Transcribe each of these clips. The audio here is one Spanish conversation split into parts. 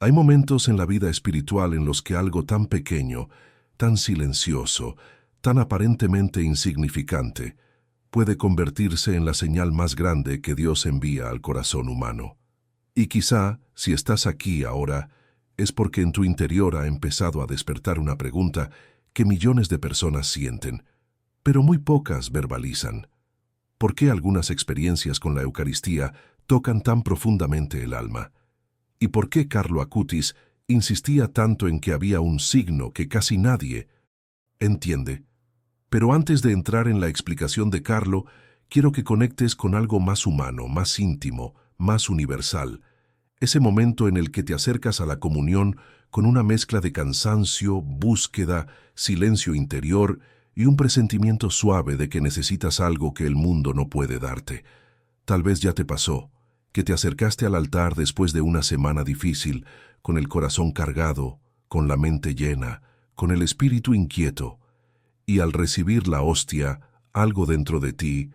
Hay momentos en la vida espiritual en los que algo tan pequeño, tan silencioso, tan aparentemente insignificante, puede convertirse en la señal más grande que Dios envía al corazón humano. Y quizá, si estás aquí ahora, es porque en tu interior ha empezado a despertar una pregunta que millones de personas sienten, pero muy pocas verbalizan. ¿Por qué algunas experiencias con la Eucaristía tocan tan profundamente el alma? ¿Y por qué Carlo Acutis insistía tanto en que había un signo que casi nadie entiende? Pero antes de entrar en la explicación de Carlo, quiero que conectes con algo más humano, más íntimo, más universal. Ese momento en el que te acercas a la comunión con una mezcla de cansancio, búsqueda, silencio interior y un presentimiento suave de que necesitas algo que el mundo no puede darte. Tal vez ya te pasó, que te acercaste al altar después de una semana difícil, con el corazón cargado, con la mente llena, con el espíritu inquieto, y al recibir la hostia, algo dentro de ti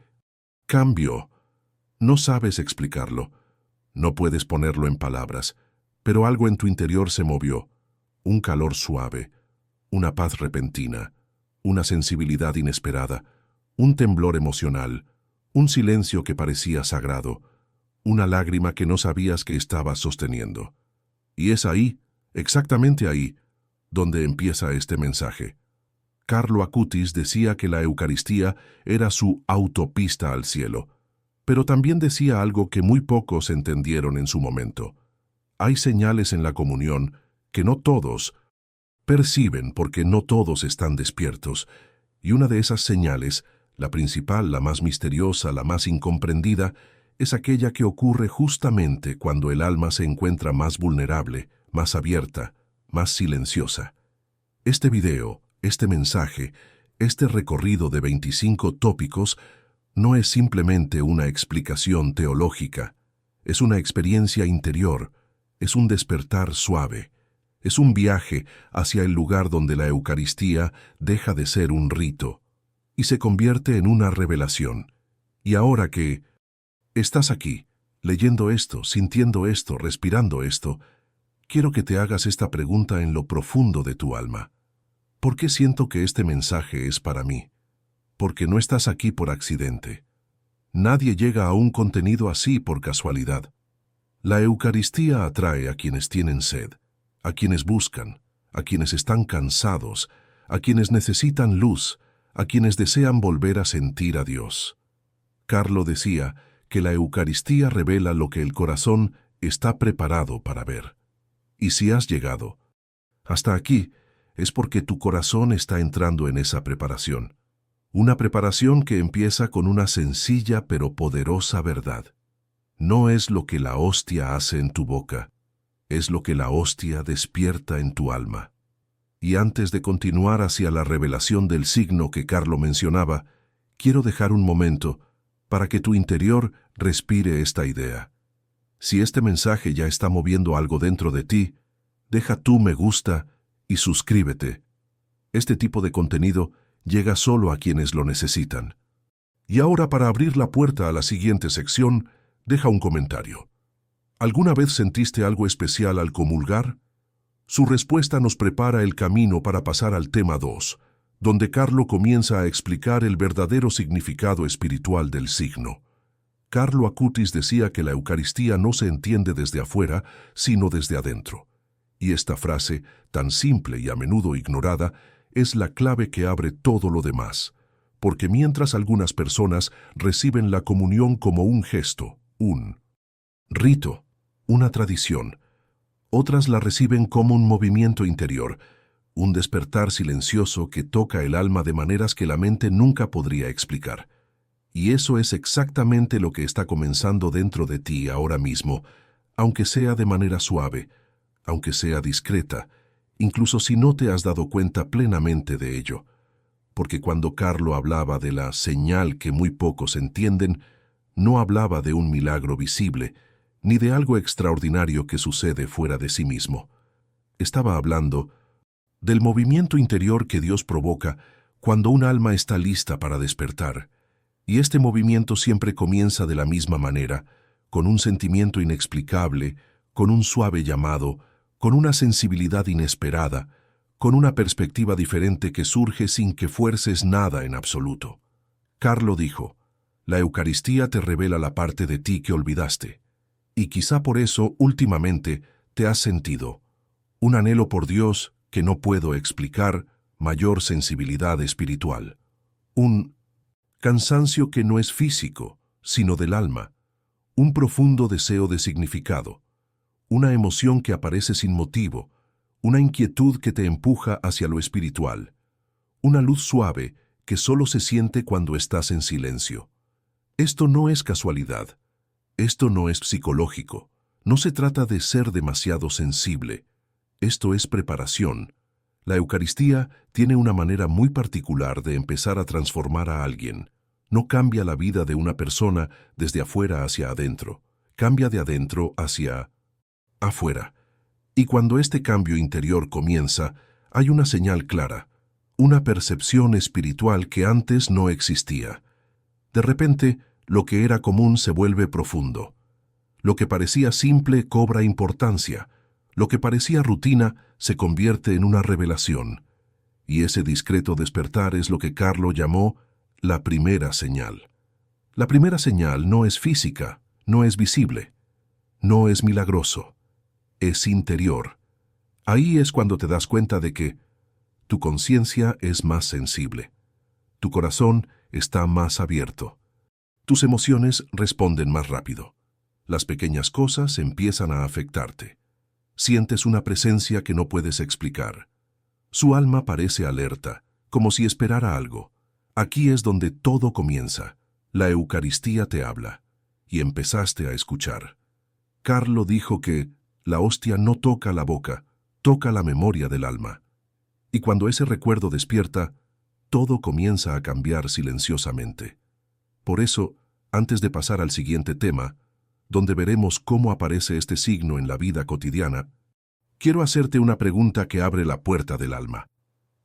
cambió. No sabes explicarlo, no puedes ponerlo en palabras, pero algo en tu interior se movió, un calor suave, una paz repentina, una sensibilidad inesperada, un temblor emocional, un silencio que parecía sagrado, una lágrima que no sabías que estabas sosteniendo. Y es ahí, exactamente ahí, donde empieza este mensaje. Carlo Acutis decía que la Eucaristía era su autopista al cielo, pero también decía algo que muy pocos entendieron en su momento. Hay señales en la comunión que no todos perciben porque no todos están despiertos, y una de esas señales, la principal, la más misteriosa, la más incomprendida, es aquella que ocurre justamente cuando el alma se encuentra más vulnerable, más abierta, más silenciosa. Este video, este mensaje, este recorrido de 25 tópicos no es simplemente una explicación teológica, es una experiencia interior, es un despertar suave, es un viaje hacia el lugar donde la Eucaristía deja de ser un rito y se convierte en una revelación. Y ahora que estás aquí, leyendo esto, sintiendo esto, respirando esto, quiero que te hagas esta pregunta en lo profundo de tu alma. ¿Por qué siento que este mensaje es para mí? Porque no estás aquí por accidente. Nadie llega a un contenido así por casualidad. La Eucaristía atrae a quienes tienen sed, a quienes buscan, a quienes están cansados, a quienes necesitan luz, a quienes desean volver a sentir a Dios. Carlo decía que la Eucaristía revela lo que el corazón está preparado para ver. Y si has llegado hasta aquí, es porque tu corazón está entrando en esa preparación. Una preparación que empieza con una sencilla pero poderosa verdad. No es lo que la hostia hace en tu boca, es lo que la hostia despierta en tu alma. Y antes de continuar hacia la revelación del signo que Carlo mencionaba, quiero dejar un momento para que tu interior respire esta idea. Si este mensaje ya está moviendo algo dentro de ti, deja tu me gusta y suscríbete. Este tipo de contenido llega solo a quienes lo necesitan. Y ahora, para abrir la puerta a la siguiente sección, deja un comentario. ¿Alguna vez sentiste algo especial al comulgar? Su respuesta nos prepara el camino para pasar al tema 2, donde Carlo comienza a explicar el verdadero significado espiritual del signo. Carlo Acutis decía que la Eucaristía no se entiende desde afuera, sino desde adentro. Y esta frase, tan simple y a menudo ignorada, es la clave que abre todo lo demás. Porque mientras algunas personas reciben la comunión como un gesto, un rito, una tradición, otras la reciben como un movimiento interior, un despertar silencioso que toca el alma de maneras que la mente nunca podría explicar. Y eso es exactamente lo que está comenzando dentro de ti ahora mismo, aunque sea de manera suave, aunque sea discreta, incluso si no te has dado cuenta plenamente de ello. Porque cuando Carlo hablaba de la señal que muy pocos entienden, no hablaba de un milagro visible, ni de algo extraordinario que sucede fuera de sí mismo. Estaba hablando del movimiento interior que Dios provoca cuando un alma está lista para despertar. Y este movimiento siempre comienza de la misma manera, con un sentimiento inexplicable, con un suave llamado, con una sensibilidad inesperada, con una perspectiva diferente que surge sin que fuerces nada en absoluto. Carlo dijo, la Eucaristía te revela la parte de ti que olvidaste, y quizá por eso últimamente te has sentido un anhelo por Dios que no puedo explicar, mayor sensibilidad espiritual, un cansancio que no es físico, sino del alma, un profundo deseo de significado, una emoción que aparece sin motivo, una inquietud que te empuja hacia lo espiritual, una luz suave que solo se siente cuando estás en silencio. Esto no es casualidad, esto no es psicológico, no se trata de ser demasiado sensible, esto es preparación. La Eucaristía tiene una manera muy particular de empezar a transformar a alguien. No cambia la vida de una persona desde afuera hacia adentro, cambia de adentro hacia afuera. Y cuando este cambio interior comienza, hay una señal clara, una percepción espiritual que antes no existía. De repente, lo que era común se vuelve profundo. Lo que parecía simple cobra importancia. Lo que parecía rutina se convierte en una revelación. Y ese discreto despertar es lo que Carlo llamó la primera señal. La primera señal no es física, no es visible, no es milagroso, es interior. Ahí es cuando te das cuenta de que tu conciencia es más sensible, tu corazón está más abierto, tus emociones responden más rápido, las pequeñas cosas empiezan a afectarte. Sientes una presencia que no puedes explicar. Su alma parece alerta, como si esperara algo. Aquí es donde todo comienza. La Eucaristía te habla. Y empezaste a escuchar. Carlo dijo que la hostia no toca la boca, toca la memoria del alma. Y cuando ese recuerdo despierta, todo comienza a cambiar silenciosamente. Por eso, antes de pasar al siguiente tema, donde veremos cómo aparece este signo en la vida cotidiana, quiero hacerte una pregunta que abre la puerta del alma.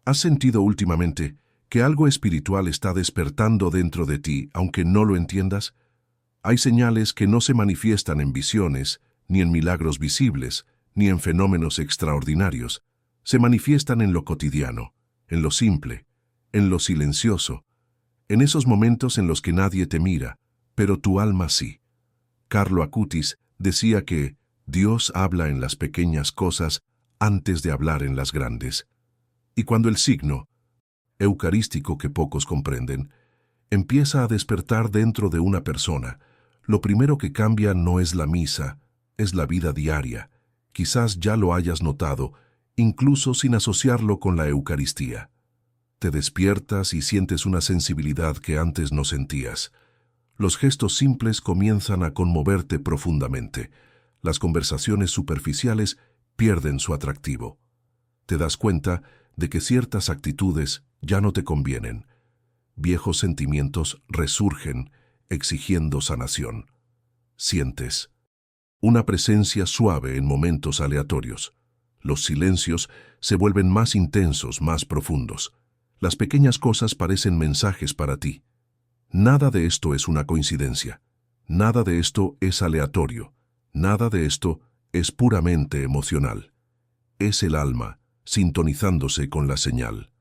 ¿Has sentido últimamente que algo espiritual está despertando dentro de ti, aunque no lo entiendas? Hay señales que no se manifiestan en visiones, ni en milagros visibles, ni en fenómenos extraordinarios. Se manifiestan en lo cotidiano, en lo simple, en lo silencioso, en esos momentos en los que nadie te mira, pero tu alma sí. Carlo Acutis decía que Dios habla en las pequeñas cosas antes de hablar en las grandes. Y cuando el signo eucarístico que pocos comprenden empieza a despertar dentro de una persona, lo primero que cambia no es la misa, es la vida diaria. Quizás ya lo hayas notado, incluso sin asociarlo con la Eucaristía. Te despiertas y sientes una sensibilidad que antes no sentías. Los gestos simples comienzan a conmoverte profundamente. Las conversaciones superficiales pierden su atractivo. Te das cuenta de que ciertas actitudes ya no te convienen. Viejos sentimientos resurgen, exigiendo sanación. Sientes una presencia suave en momentos aleatorios. Los silencios se vuelven más intensos, más profundos. Las pequeñas cosas parecen mensajes para ti. Nada de esto es una coincidencia. Nada de esto es aleatorio. Nada de esto es puramente emocional. Es el alma, sintonizándose con la señal.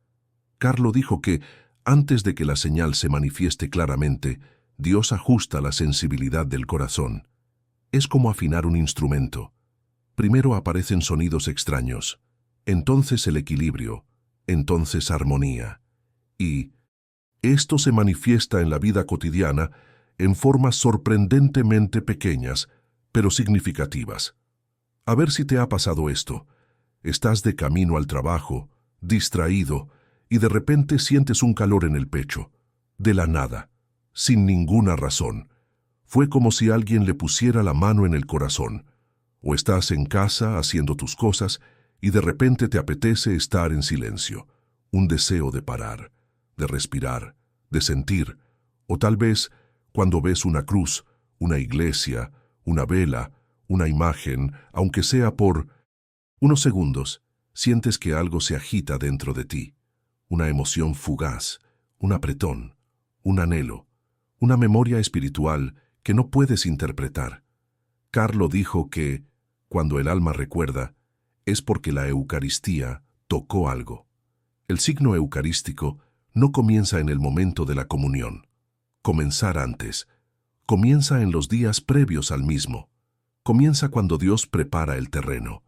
Carlo dijo que, antes de que la señal se manifieste claramente, Dios ajusta la sensibilidad del corazón. Es como afinar un instrumento. Primero aparecen sonidos extraños, entonces el equilibrio, entonces armonía. Y esto se manifiesta en la vida cotidiana en formas sorprendentemente pequeñas, pero significativas. A ver si te ha pasado esto. Estás de camino al trabajo, distraído, y de repente sientes un calor en el pecho, de la nada, sin ninguna razón. Fue como si alguien le pusiera la mano en el corazón. O estás en casa haciendo tus cosas y de repente te apetece estar en silencio, un deseo de parar, de respirar, de sentir, o tal vez cuando ves una cruz, una iglesia, una vela, una imagen, aunque sea por unos segundos, sientes que algo se agita dentro de ti, una emoción fugaz, un apretón, un anhelo, una memoria espiritual que no puedes interpretar. Carlo dijo que, cuando el alma recuerda, es porque la Eucaristía tocó algo. El signo eucarístico no comienza en el momento de la comunión. Comenzar antes. Comienza en los días previos al mismo. Comienza cuando Dios prepara el terreno.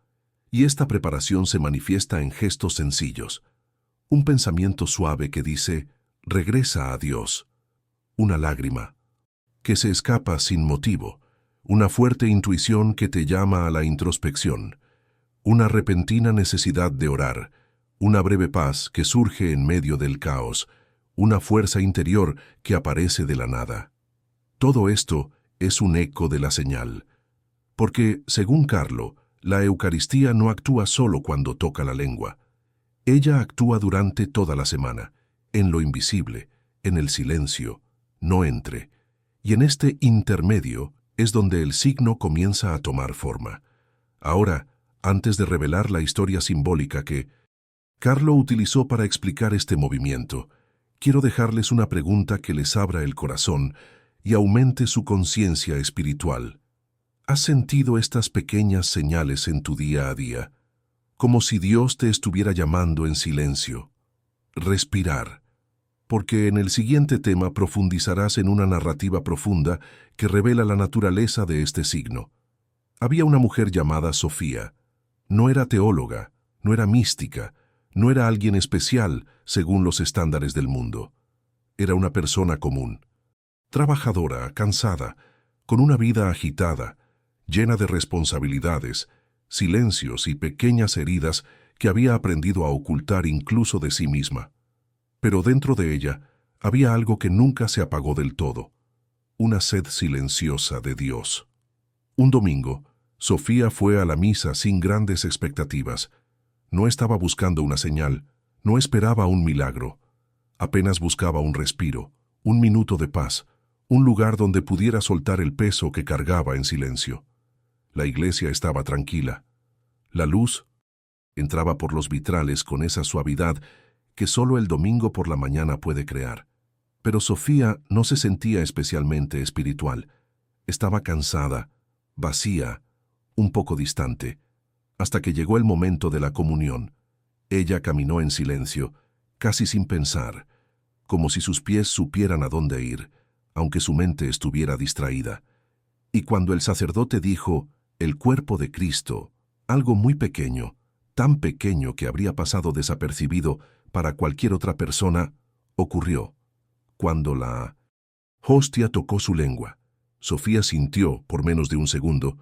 Y esta preparación se manifiesta en gestos sencillos. Un pensamiento suave que dice, regresa a Dios. Una lágrima que se escapa sin motivo. Una fuerte intuición que te llama a la introspección. Una repentina necesidad de orar. Una breve paz que surge en medio del caos. Una fuerza interior que aparece de la nada. Todo esto es un eco de la señal. Porque, según Carlo, la Eucaristía no actúa solo cuando toca la lengua. Ella actúa durante toda la semana, en lo invisible, en el silencio, no entre. Y en este intermedio es donde el signo comienza a tomar forma. Ahora, antes de revelar la historia simbólica que Carlo utilizó para explicar este movimiento, quiero dejarles una pregunta que les abra el corazón y aumente su conciencia espiritual. ¿Has sentido estas pequeñas señales en tu día a día? Como si Dios te estuviera llamando en silencio. Respirar. Porque en el siguiente tema profundizarás en una narrativa profunda que revela la naturaleza de este signo. Había una mujer llamada Sofía. No era teóloga, no era mística, no era alguien especial según los estándares del mundo. Era una persona común. Trabajadora, cansada, con una vida agitada, llena de responsabilidades, silencios y pequeñas heridas que había aprendido a ocultar incluso de sí misma. Pero dentro de ella había algo que nunca se apagó del todo, una sed silenciosa de Dios. Un domingo, Sofía fue a la misa sin grandes expectativas. No estaba buscando una señal, no esperaba un milagro. Apenas buscaba un respiro, un minuto de paz, un lugar donde pudiera soltar el peso que cargaba en silencio. La iglesia estaba tranquila. La luz entraba por los vitrales con esa suavidad que solo el domingo por la mañana puede crear. Pero Sofía no se sentía especialmente espiritual. Estaba cansada, vacía, un poco distante. Hasta que llegó el momento de la comunión. Ella caminó en silencio, casi sin pensar, como si sus pies supieran a dónde ir, aunque su mente estuviera distraída. Y cuando el sacerdote dijo, el cuerpo de Cristo, algo muy pequeño, tan pequeño que habría pasado desapercibido para cualquier otra persona, ocurrió. Cuando la hostia tocó su lengua, Sofía sintió, por menos de un segundo,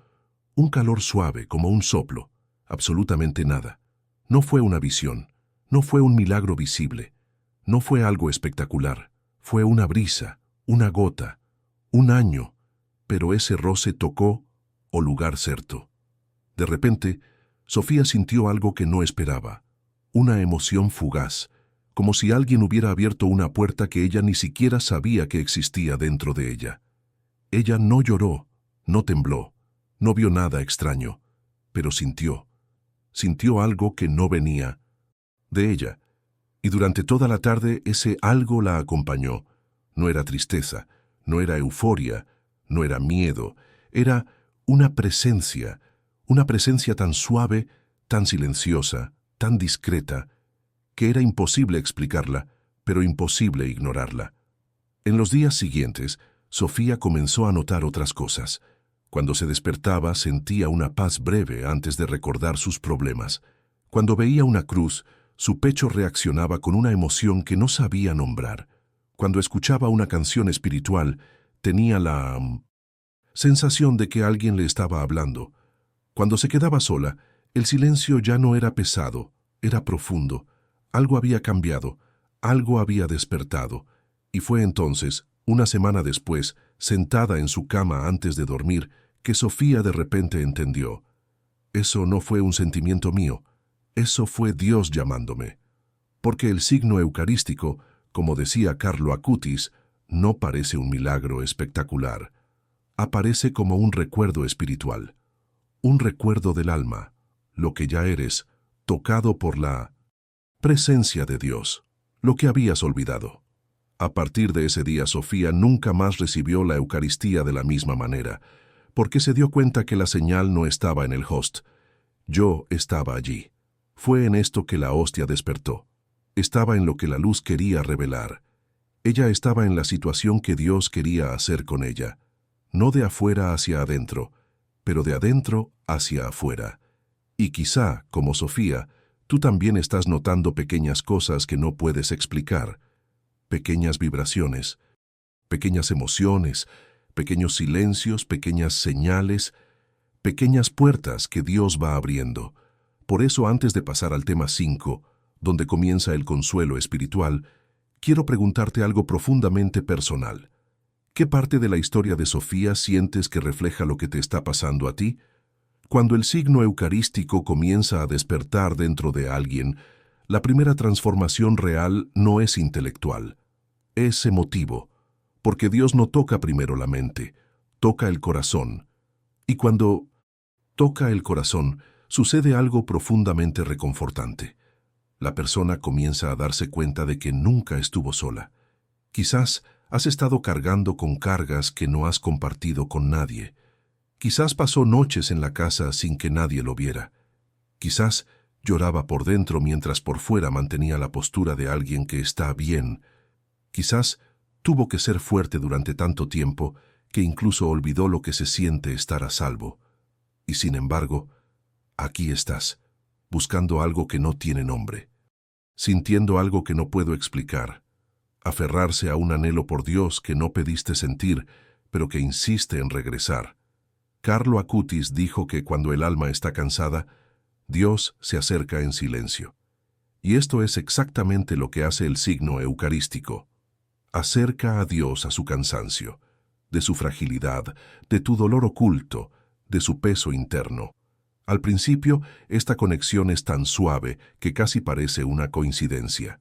un calor suave como un soplo, absolutamente nada. No fue una visión, no fue un milagro visible, no fue algo espectacular, fue una brisa, una gota, un año, pero ese roce tocó o lugar cierto. De repente, Sofía sintió algo que no esperaba, una emoción fugaz, como si alguien hubiera abierto una puerta que ella ni siquiera sabía que existía dentro de ella. Ella no lloró, no tembló, no vio nada extraño, pero sintió algo que no venía de ella, y durante toda la tarde ese algo la acompañó. No era tristeza, no era euforia, no era miedo, era una presencia tan suave, tan silenciosa, tan discreta, que era imposible explicarla, pero imposible ignorarla. En los días siguientes, Sofía comenzó a notar otras cosas. Cuando se despertaba, sentía una paz breve antes de recordar sus problemas. Cuando veía una cruz, su pecho reaccionaba con una emoción que no sabía nombrar. Cuando escuchaba una canción espiritual, tenía la sensación de que alguien le estaba hablando. Cuando se quedaba sola, el silencio ya no era pesado, era profundo. Algo había cambiado, algo había despertado. Y fue entonces, una semana después, sentada en su cama antes de dormir, que Sofía de repente entendió. Eso no fue un sentimiento mío, eso fue Dios llamándome. Porque el signo eucarístico, como decía Carlo Acutis, no parece un milagro espectacular. Aparece como un recuerdo espiritual, un recuerdo del alma, lo que ya eres, tocado por la presencia de Dios, lo que habías olvidado. A partir de ese día, Sofía nunca más recibió la Eucaristía de la misma manera, porque se dio cuenta que la señal no estaba en el host. Yo estaba allí. Fue en esto que la hostia despertó. Estaba en lo que la luz quería revelar. Ella estaba en la situación que Dios quería hacer con ella. No de afuera hacia adentro, pero de adentro hacia afuera. Y quizá, como Sofía, tú también estás notando pequeñas cosas que no puedes explicar. Pequeñas vibraciones, pequeñas emociones, pequeños silencios, pequeñas señales, pequeñas puertas que Dios va abriendo. Por eso, antes de pasar al tema 5, donde comienza el consuelo espiritual, quiero preguntarte algo profundamente personal. ¿Qué parte de la historia de Sofía sientes que refleja lo que te está pasando a ti? Cuando el signo eucarístico comienza a despertar dentro de alguien, la primera transformación real no es intelectual, es emotivo, porque Dios no toca primero la mente, toca el corazón. Y cuando toca el corazón, sucede algo profundamente reconfortante. La persona comienza a darse cuenta de que nunca estuvo sola. Quizás has estado cargando con cargas que no has compartido con nadie. Quizás pasó noches en la casa sin que nadie lo viera. Quizás lloraba por dentro mientras por fuera mantenía la postura de alguien que está bien. Quizás tuvo que ser fuerte durante tanto tiempo que incluso olvidó lo que se siente estar a salvo. Y sin embargo, aquí estás, buscando algo que no tiene nombre, sintiendo algo que no puedo explicar, aferrarse a un anhelo por Dios que no pediste sentir, pero que insiste en regresar. Carlo Acutis dijo que cuando el alma está cansada, Dios se acerca en silencio. Y esto es exactamente lo que hace el signo eucarístico. Acerca a Dios a su cansancio, de su fragilidad, de tu dolor oculto, de su peso interno. Al principio, esta conexión es tan suave que casi parece una coincidencia,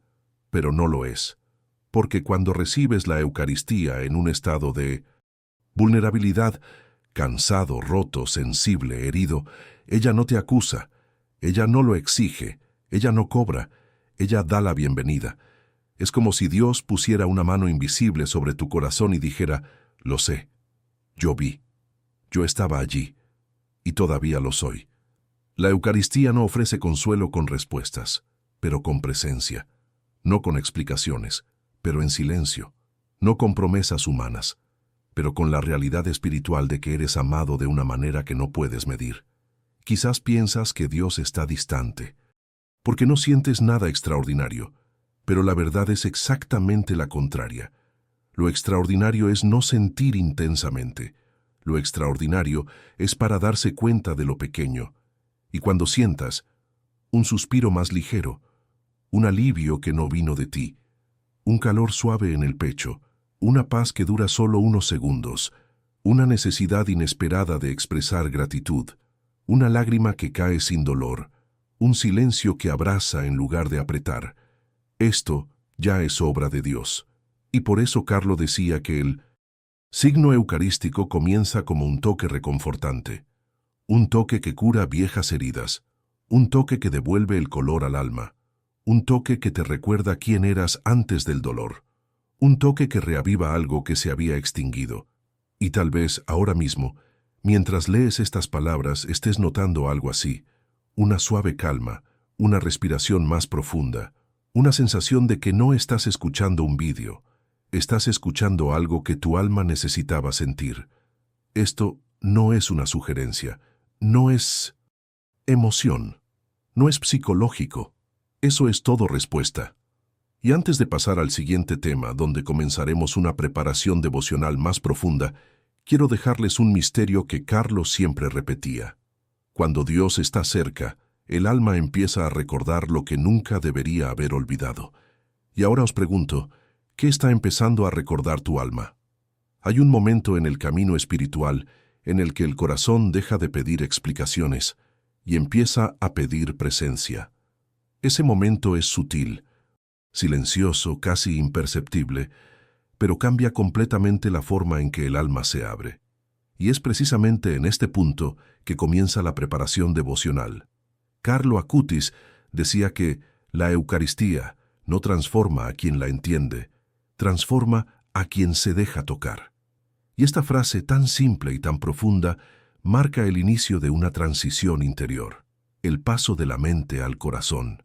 pero no lo es, porque cuando recibes la Eucaristía en un estado de vulnerabilidad, cansado, roto, sensible, herido, ella no te acusa, ella no lo exige, ella no cobra, ella da la bienvenida. Es como si Dios pusiera una mano invisible sobre tu corazón y dijera, lo sé, yo vi, yo estaba allí, y todavía lo soy. La Eucaristía no ofrece consuelo con respuestas, pero con presencia, no con explicaciones, pero en silencio, no con promesas humanas, pero con la realidad espiritual de que eres amado de una manera que no puedes medir. Quizás piensas que Dios está distante, porque no sientes nada extraordinario, pero la verdad es exactamente la contraria. Lo extraordinario es no sentir intensamente. Lo extraordinario es para darse cuenta de lo pequeño. Y cuando sientas un suspiro más ligero, un alivio que no vino de ti, un calor suave en el pecho, una paz que dura solo unos segundos, una necesidad inesperada de expresar gratitud, una lágrima que cae sin dolor, un silencio que abraza en lugar de apretar. Esto ya es obra de Dios. Y por eso Carlo decía que el signo eucarístico comienza como un toque reconfortante, un toque que cura viejas heridas, un toque que devuelve el color al alma, un toque que te recuerda quién eras antes del dolor, un toque que reaviva algo que se había extinguido. Y tal vez ahora mismo, mientras lees estas palabras, estés notando algo así, una suave calma, una respiración más profunda, una sensación de que no estás escuchando un vídeo, estás escuchando algo que tu alma necesitaba sentir. Esto no es una sugerencia, no es emoción, no es psicológico, eso es todo respuesta. Y antes de pasar al siguiente tema, donde comenzaremos una preparación devocional más profunda, quiero dejarles un misterio que Carlos siempre repetía. Cuando Dios está cerca, el alma empieza a recordar lo que nunca debería haber olvidado. Y ahora os pregunto, ¿qué está empezando a recordar tu alma? Hay un momento en el camino espiritual en el que el corazón deja de pedir explicaciones y empieza a pedir presencia. Ese momento es sutil, silencioso, casi imperceptible, pero cambia completamente la forma en que el alma se abre. Y es precisamente en este punto que comienza la preparación devocional. Carlo Acutis decía que la Eucaristía no transforma a quien la entiende, transforma a quien se deja tocar. Y esta frase tan simple y tan profunda marca el inicio de una transición interior. el paso de la mente al corazón,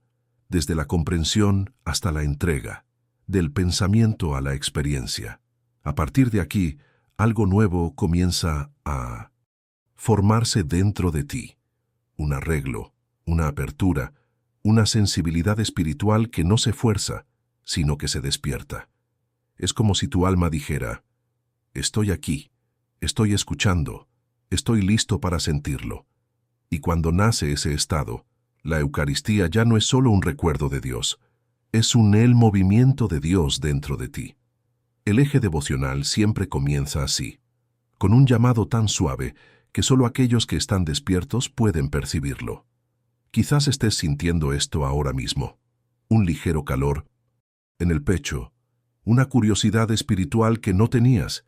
desde la comprensión hasta la entrega, del pensamiento a la experiencia. A partir de aquí, algo nuevo comienza a formarse dentro de ti. Un arreglo, una apertura, una sensibilidad espiritual que no se fuerza, sino que se despierta. Es como si tu alma dijera: estoy aquí, estoy escuchando, estoy listo para sentirlo. Y cuando nace ese estado, la Eucaristía ya no es solo un recuerdo de Dios, es el movimiento de Dios dentro de ti. El eje devocional siempre comienza así, con un llamado tan suave que solo aquellos que están despiertos pueden percibirlo. Quizás estés sintiendo esto ahora mismo, un ligero calor en el pecho, una curiosidad espiritual que no tenías,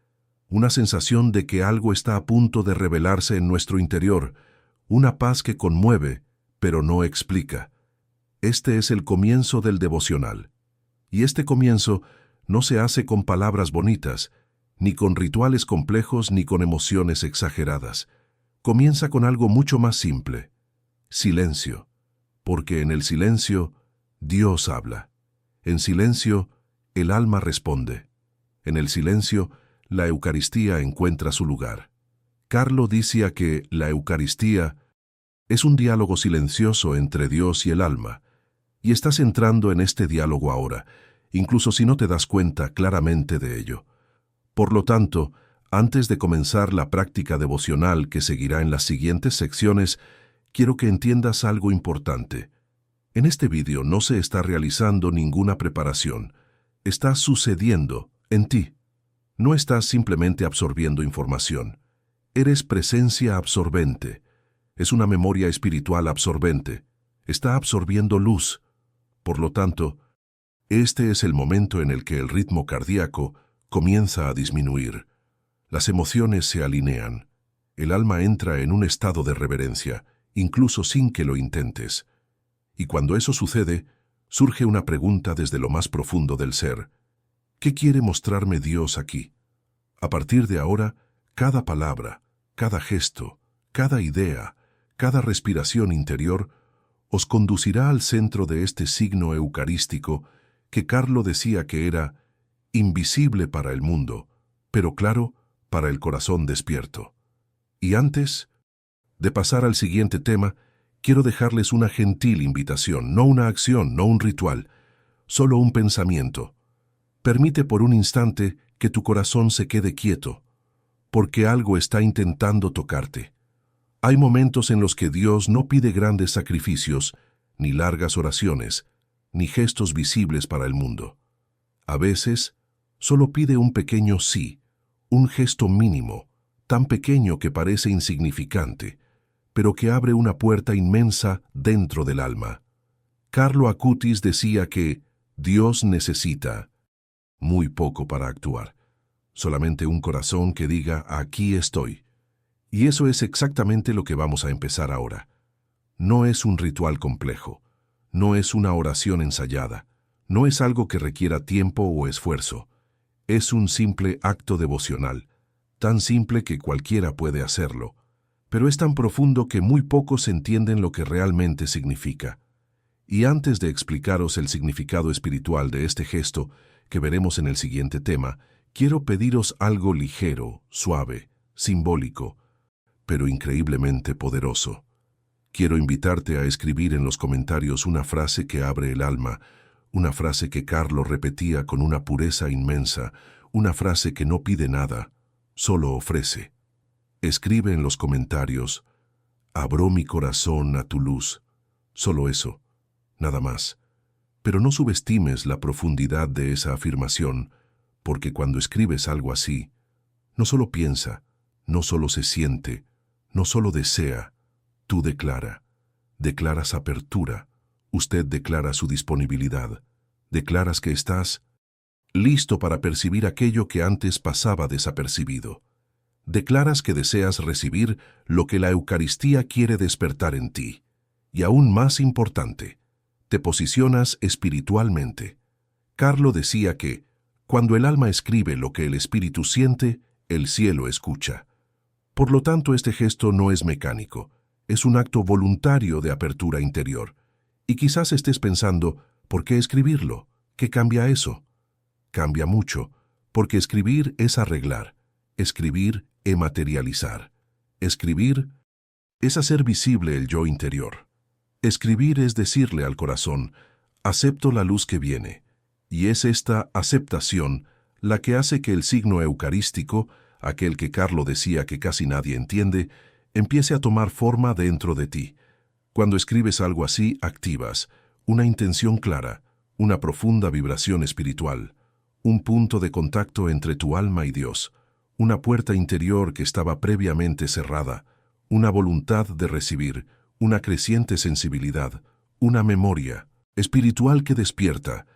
una sensación de que algo está a punto de revelarse en nuestro interior, una paz que conmueve, pero no explica. Este es el comienzo del devocional. Y este comienzo no se hace con palabras bonitas, ni con rituales complejos, ni con emociones exageradas. Comienza con algo mucho más simple: silencio, porque en el silencio Dios habla. En silencio el alma responde. En el silencio la Eucaristía encuentra su lugar. Carlo decía que la Eucaristía es un diálogo silencioso entre Dios y el alma, y estás entrando en este diálogo ahora, incluso si no te das cuenta claramente de ello. Por lo tanto, antes de comenzar la práctica devocional que seguirá en las siguientes secciones, quiero que entiendas algo importante. En este vídeo no se está realizando ninguna preparación, está sucediendo en ti. No estás simplemente absorbiendo información, eres presencia absorbente. Es una memoria espiritual absorbente, está absorbiendo luz. Por lo tanto, este es el momento en el que el ritmo cardíaco comienza a disminuir. Las emociones se alinean. El alma entra en un estado de reverencia, incluso sin que lo intentes. Y cuando eso sucede, surge una pregunta desde lo más profundo del ser. ¿Qué quiere mostrarme Dios aquí? A partir de ahora, cada palabra, cada gesto, cada idea, cada respiración interior os conducirá al centro de este signo eucarístico que Carlo decía que era invisible para el mundo, pero claro, para el corazón despierto. Y antes de pasar al siguiente tema, quiero dejarles una gentil invitación, no una acción, no un ritual, solo un pensamiento. Permite por un instante que tu corazón se quede quieto, porque algo está intentando tocarte. Hay momentos en los que Dios no pide grandes sacrificios, ni largas oraciones, ni gestos visibles para el mundo. A veces, solo pide un pequeño sí, un gesto mínimo, tan pequeño que parece insignificante, pero que abre una puerta inmensa dentro del alma. Carlo Acutis decía que Dios necesita muy poco para actuar, solamente un corazón que diga: aquí estoy. Y eso es exactamente lo que vamos a empezar ahora. No es un ritual complejo, no es una oración ensayada, no es algo que requiera tiempo o esfuerzo. Es un simple acto devocional, tan simple que cualquiera puede hacerlo, pero es tan profundo que muy pocos entienden lo que realmente significa. Y antes de explicaros el significado espiritual de este gesto, que veremos en el siguiente tema, quiero pediros algo ligero, suave, simbólico, pero increíblemente poderoso. Quiero invitarte a escribir en los comentarios una frase que abre el alma, una frase que Carlo repetía con una pureza inmensa, una frase que no pide nada, solo ofrece. Escribe en los comentarios: abro mi corazón a tu luz. Solo eso, nada más. Pero no subestimes la profundidad de esa afirmación, porque cuando escribes algo así, no solo piensa, no solo se siente, no solo desea, tú declaras apertura, usted declara su disponibilidad, declaras que estás listo para percibir aquello que antes pasaba desapercibido. Declaras que deseas recibir lo que la Eucaristía quiere despertar en ti. Y aún más importante, te posicionas espiritualmente. Carlo decía que, cuando el alma escribe lo que el espíritu siente, el cielo escucha. Por lo tanto, este gesto no es mecánico, Es un acto voluntario de apertura interior. Y quizás estés pensando, ¿por qué escribirlo? ¿Qué cambia eso? Cambia mucho, porque escribir es arreglar. Escribir es materializar. Escribir es hacer visible el yo interior. Escribir es decirle al corazón, acepto la luz que viene. Y es esta aceptación la que hace que el signo eucarístico, aquel que Carlo decía que casi nadie entiende, empiece a tomar forma dentro de ti. Cuando escribes algo así, activas una intención clara, una profunda vibración espiritual, un punto de contacto entre tu alma y Dios, una puerta interior que estaba previamente cerrada, una voluntad de recibir, una creciente sensibilidad, una memoria espiritual que despierta,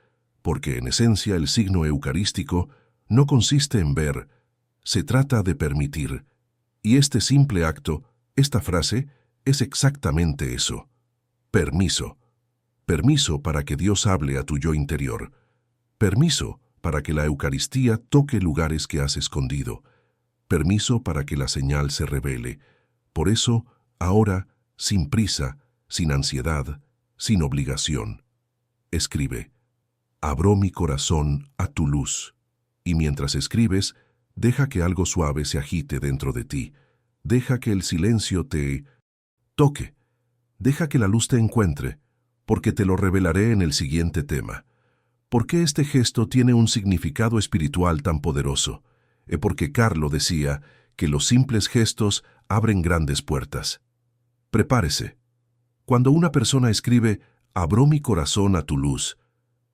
porque en esencia el signo eucarístico no consiste en ver, se trata de permitir. Y este simple acto, esta frase, es exactamente eso. Permiso. Permiso para que Dios hable a tu yo interior. Permiso para que la Eucaristía toque lugares que has escondido. Permiso para que la señal se revele. Por eso, ahora, sin prisa, sin ansiedad, sin obligación. Escribe. Abro mi corazón a tu luz. Y mientras escribes, deja que algo suave se agite dentro de ti. Deja que el silencio te toque. Deja que la luz te encuentre, porque te lo revelaré en el siguiente tema. ¿Por qué este gesto tiene un significado espiritual tan poderoso? Porque Carlo decía que los simples gestos abren grandes puertas. Prepárese. Cuando una persona escribe, abro mi corazón a tu luz,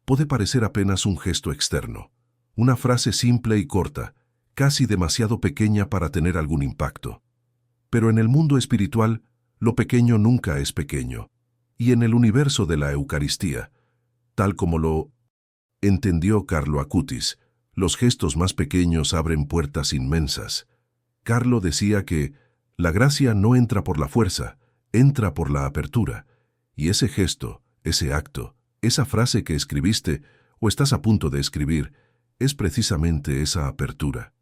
puede parecer apenas un gesto externo, una frase simple y corta, casi demasiado pequeña para tener algún impacto. Pero en el mundo espiritual, lo pequeño nunca es pequeño. Y en el universo de la Eucaristía, tal como lo entendió Carlo Acutis, los gestos más pequeños abren puertas inmensas. Carlo decía que la gracia no entra por la fuerza, entra por la apertura. Y ese gesto, ese acto, esa frase que escribiste o estás a punto de escribir, es precisamente esa apertura.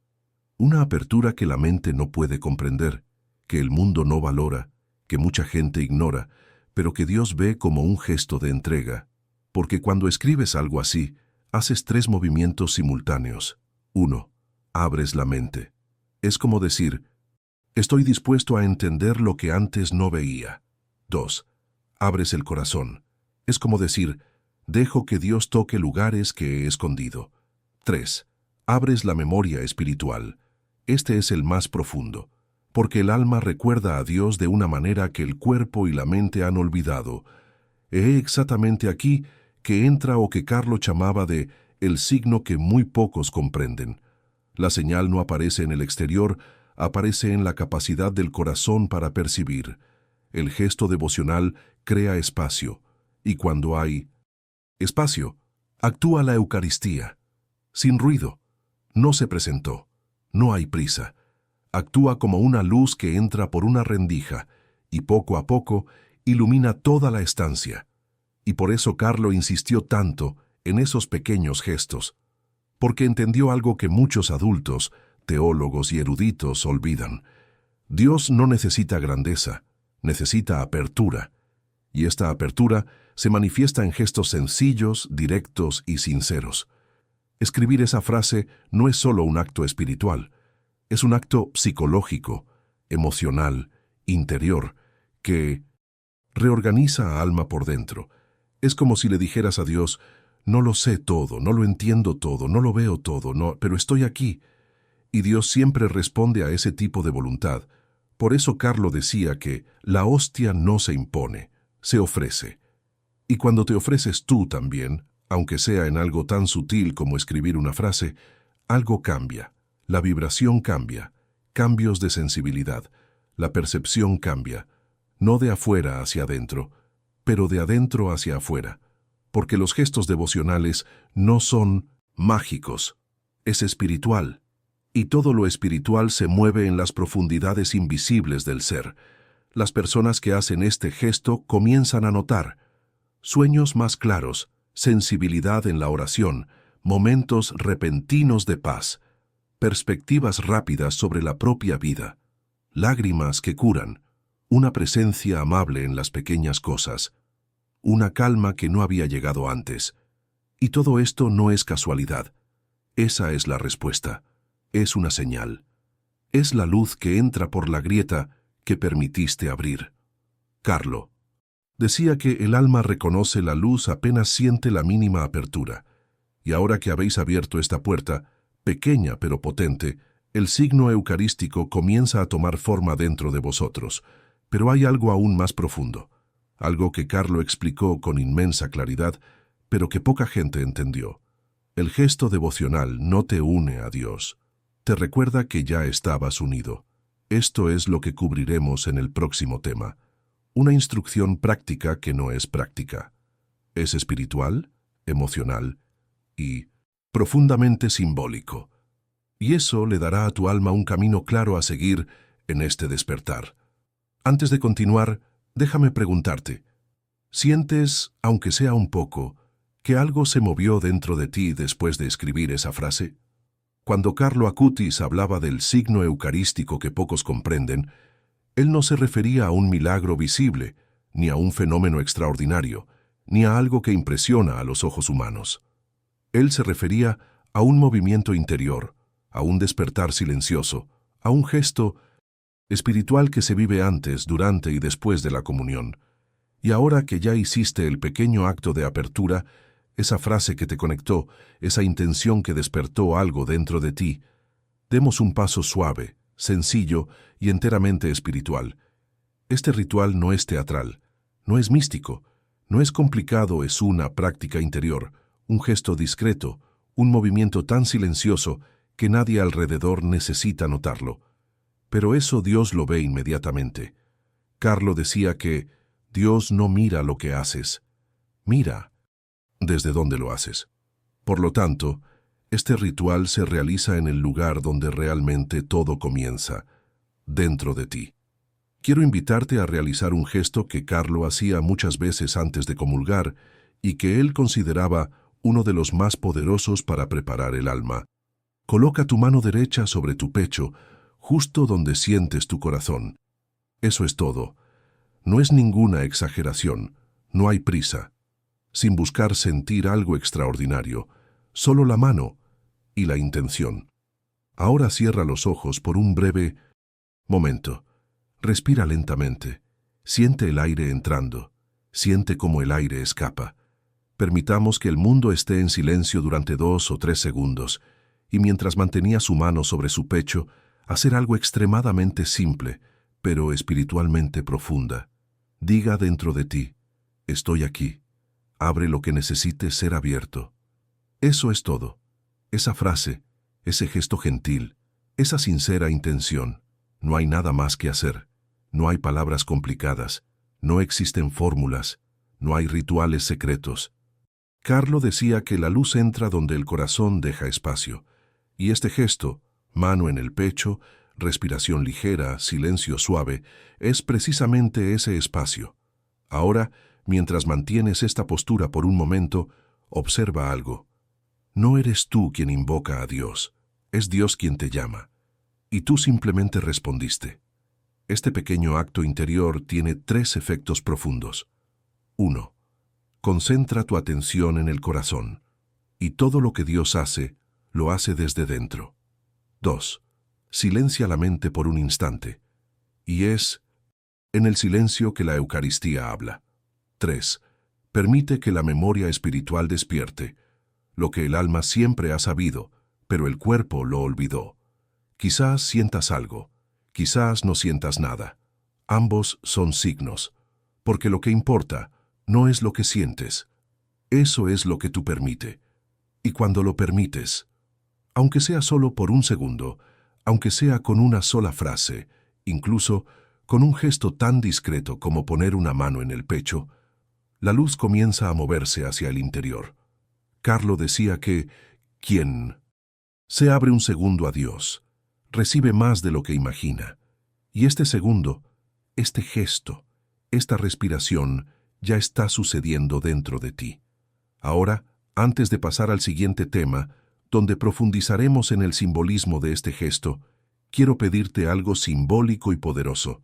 Una apertura que la mente no puede comprender, que el mundo no valora, que mucha gente ignora, pero que Dios ve como un gesto de entrega. Porque cuando escribes algo así, haces 3 movimientos simultáneos. 1. Abres la mente. Es como decir, estoy dispuesto a entender lo que antes no veía. 2. Abres el corazón. Es como decir, dejo que Dios toque lugares que he escondido. 3. Abres la memoria espiritual. Este es el más profundo, porque el alma recuerda a Dios de una manera que el cuerpo y la mente han olvidado. Es exactamente aquí que entra o que Carlo llamaba de el signo que muy pocos comprenden. La señal no aparece en el exterior, aparece en la capacidad del corazón para percibir. El gesto devocional crea espacio, y cuando hay espacio, actúa la Eucaristía. Sin ruido. No se presentó. No hay prisa. Actúa como una luz que entra por una rendija, y poco a poco ilumina toda la estancia. Y por eso Carlo insistió tanto en esos pequeños gestos, porque entendió algo que muchos adultos, teólogos y eruditos olvidan. Dios no necesita grandeza, necesita apertura, y esta apertura se manifiesta en gestos sencillos, directos y sinceros. Escribir esa frase no es solo un acto espiritual, es un acto psicológico, emocional, interior, que reorganiza a alma por dentro. Es como si le dijeras a Dios, no lo sé todo, no lo entiendo todo, no lo veo todo, no, pero estoy aquí. Y Dios siempre responde a ese tipo de voluntad. Por eso Carlo decía que la hostia no se impone, se ofrece. Y cuando te ofreces tú también, aunque sea en algo tan sutil como escribir una frase, algo cambia, la vibración cambia, cambios de sensibilidad, la percepción cambia, no de afuera hacia adentro, pero de adentro hacia afuera, porque los gestos devocionales no son mágicos, es espiritual, y todo lo espiritual se mueve en las profundidades invisibles del ser. Las personas que hacen este gesto comienzan a notar sueños más claros, sensibilidad en la oración, momentos repentinos de paz, perspectivas rápidas sobre la propia vida, lágrimas que curan, una presencia amable en las pequeñas cosas, una calma que no había llegado antes. Y todo esto no es casualidad. Esa es la respuesta. Es una señal. Es la luz que entra por la grieta que permitiste abrir. Carlo decía que el alma reconoce la luz apenas siente la mínima apertura. Y ahora que habéis abierto esta puerta, pequeña pero potente, el signo eucarístico comienza a tomar forma dentro de vosotros. Pero hay algo aún más profundo, algo que Carlo explicó con inmensa claridad, pero que poca gente entendió. El gesto devocional no te une a Dios, te recuerda que ya estabas unido. Esto es lo que cubriremos en el próximo tema. Una instrucción práctica que no es práctica. Es espiritual, emocional y profundamente simbólico. Y eso le dará a tu alma un camino claro a seguir en este despertar. Antes de continuar, déjame preguntarte, ¿sientes, aunque sea un poco, que algo se movió dentro de ti después de escribir esa frase? Cuando Carlo Acutis hablaba del signo eucarístico que pocos comprenden, él no se refería a un milagro visible, ni a un fenómeno extraordinario, ni a algo que impresiona a los ojos humanos. Él se refería a un movimiento interior, a un despertar silencioso, a un gesto espiritual que se vive antes, durante y después de la comunión. Y ahora que ya hiciste el pequeño acto de apertura, esa frase que te conectó, esa intención que despertó algo dentro de ti, demos un paso suave, sencillo y enteramente espiritual. Este ritual no es teatral, no es místico, no es complicado, es una práctica interior, un gesto discreto, un movimiento tan silencioso que nadie alrededor necesita notarlo. Pero eso Dios lo ve inmediatamente. Carlo decía que Dios no mira lo que haces, mira desde dónde lo haces. Por lo tanto, este ritual se realiza en el lugar donde realmente todo comienza, dentro de ti. Quiero invitarte a realizar un gesto que Carlo hacía muchas veces antes de comulgar y que él consideraba uno de los más poderosos para preparar el alma. Coloca tu mano derecha sobre tu pecho, justo donde sientes tu corazón. Eso es todo. No es ninguna exageración, no hay prisa. Sin buscar sentir algo extraordinario, solo la mano y la intención. Ahora cierra los ojos por un breve momento. Respira lentamente. Siente el aire entrando. Siente cómo el aire escapa. Permitamos que el mundo esté en silencio durante 2 o 3 segundos, y mientras mantenía su mano sobre su pecho, hacer algo extremadamente simple, pero espiritualmente profunda. Diga dentro de ti, estoy aquí. Abre lo que necesite ser abierto. Eso es todo. Esa frase, ese gesto gentil, esa sincera intención. No hay nada más que hacer. No hay palabras complicadas. No existen fórmulas. No hay rituales secretos. Carlo decía que la luz entra donde el corazón deja espacio. Y este gesto, mano en el pecho, respiración ligera, silencio suave, es precisamente ese espacio. Ahora, mientras mantienes esta postura por un momento, observa algo. No eres tú quien invoca a Dios, es Dios quien te llama. Y tú simplemente respondiste. Este pequeño acto interior tiene 3 efectos profundos. 1. Concentra tu atención en el corazón. Y todo lo que Dios hace, lo hace desde dentro. 2. Silencia la mente por un instante. Y es en el silencio que la Eucaristía habla. 3. Permite que la memoria espiritual despierte, lo que el alma siempre ha sabido, pero el cuerpo lo olvidó. Quizás sientas algo, quizás no sientas nada. Ambos son signos, porque lo que importa no es lo que sientes, eso es lo que tú permite. Y cuando lo permites, aunque sea solo por un segundo, aunque sea con una sola frase, incluso con un gesto tan discreto como poner una mano en el pecho, la luz comienza a moverse hacia el interior. Carlo decía que quien se abre un segundo a Dios, recibe más de lo que imagina. Y este segundo, este gesto, esta respiración, ya está sucediendo dentro de ti. Ahora, antes de pasar al siguiente tema, donde profundizaremos en el simbolismo de este gesto, quiero pedirte algo simbólico y poderoso.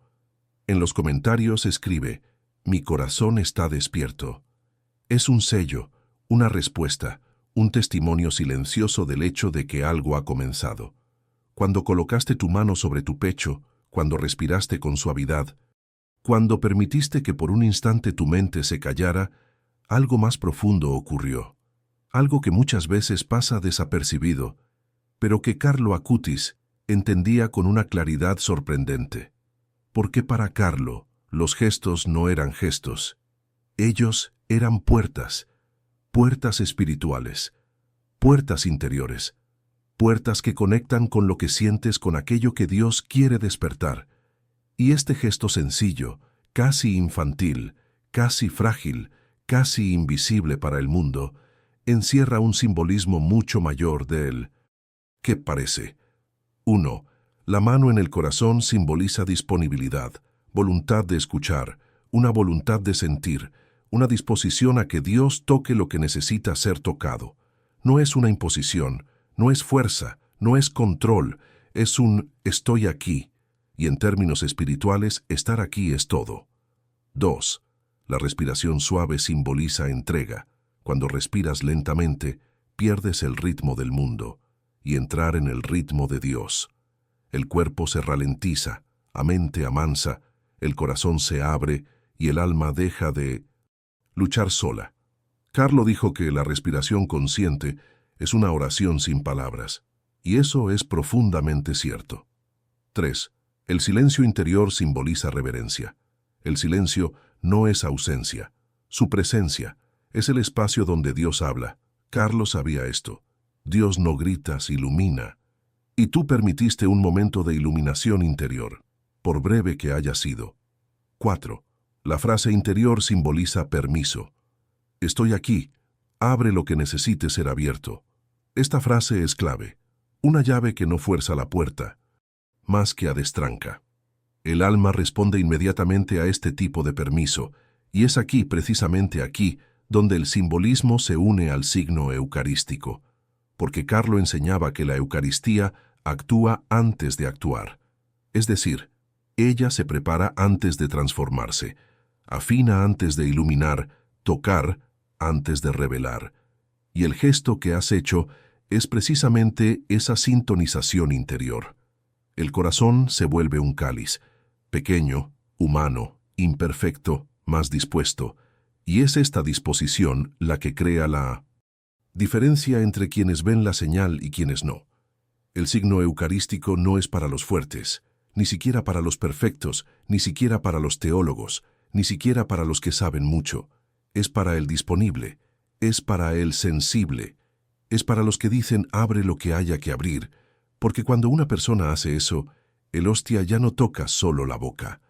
En los comentarios escribe: mi corazón está despierto. Es un sello, una respuesta, un testimonio silencioso del hecho de que algo ha comenzado. Cuando colocaste tu mano sobre tu pecho, cuando respiraste con suavidad, cuando permitiste que por un instante tu mente se callara, algo más profundo ocurrió. Algo que muchas veces pasa desapercibido, pero que Carlo Acutis entendía con una claridad sorprendente. Porque para Carlo, los gestos no eran gestos. Ellos eran puertas, puertas espirituales, puertas interiores, puertas que conectan con lo que sientes, con aquello que Dios quiere despertar. Y este gesto sencillo, casi infantil, casi frágil, casi invisible para el mundo, encierra un simbolismo mucho mayor de él. ¿Qué parece? 1. La mano en el corazón simboliza disponibilidad, voluntad de escuchar, una voluntad de sentir, una disposición a que Dios toque lo que necesita ser tocado. No es una imposición, no es fuerza, no es control, es un estoy aquí. Y en términos espirituales, estar aquí es todo. 2. La respiración suave simboliza entrega. Cuando respiras lentamente, pierdes el ritmo del mundo y entrar en el ritmo de Dios. El cuerpo se ralentiza, la mente amansa, el corazón se abre y el alma deja de luchar sola. Carlo dijo que la respiración consciente es una oración sin palabras, y eso es profundamente cierto. 3. El silencio interior simboliza reverencia. El silencio no es ausencia. Su presencia es el espacio donde Dios habla. Carlo sabía esto. Dios no grita, se ilumina. Y tú permitiste un momento de iluminación interior, por breve que haya sido. 4. La frase interior simboliza permiso. Estoy aquí. Abre lo que necesite ser abierto. Esta frase es clave. Una llave que no fuerza la puerta, más que adestranca. El alma responde inmediatamente a este tipo de permiso, y es aquí, precisamente aquí, donde el simbolismo se une al signo eucarístico, porque Carlo enseñaba que la Eucaristía actúa antes de actuar. Es decir, ella se prepara antes de transformarse, afina antes de iluminar, tocar antes de revelar. Y el gesto que has hecho es precisamente esa sintonización interior. El corazón se vuelve un cáliz, pequeño, humano, imperfecto, más dispuesto, y es esta disposición la que crea la diferencia entre quienes ven la señal y quienes no. El signo eucarístico no es para los fuertes, ni siquiera para los perfectos, ni siquiera para los teólogos, ni siquiera para los que saben mucho. Es para el disponible, es para el sensible, es para los que dicen abre lo que haya que abrir, porque cuando una persona hace eso, el hostia ya no toca solo la boca,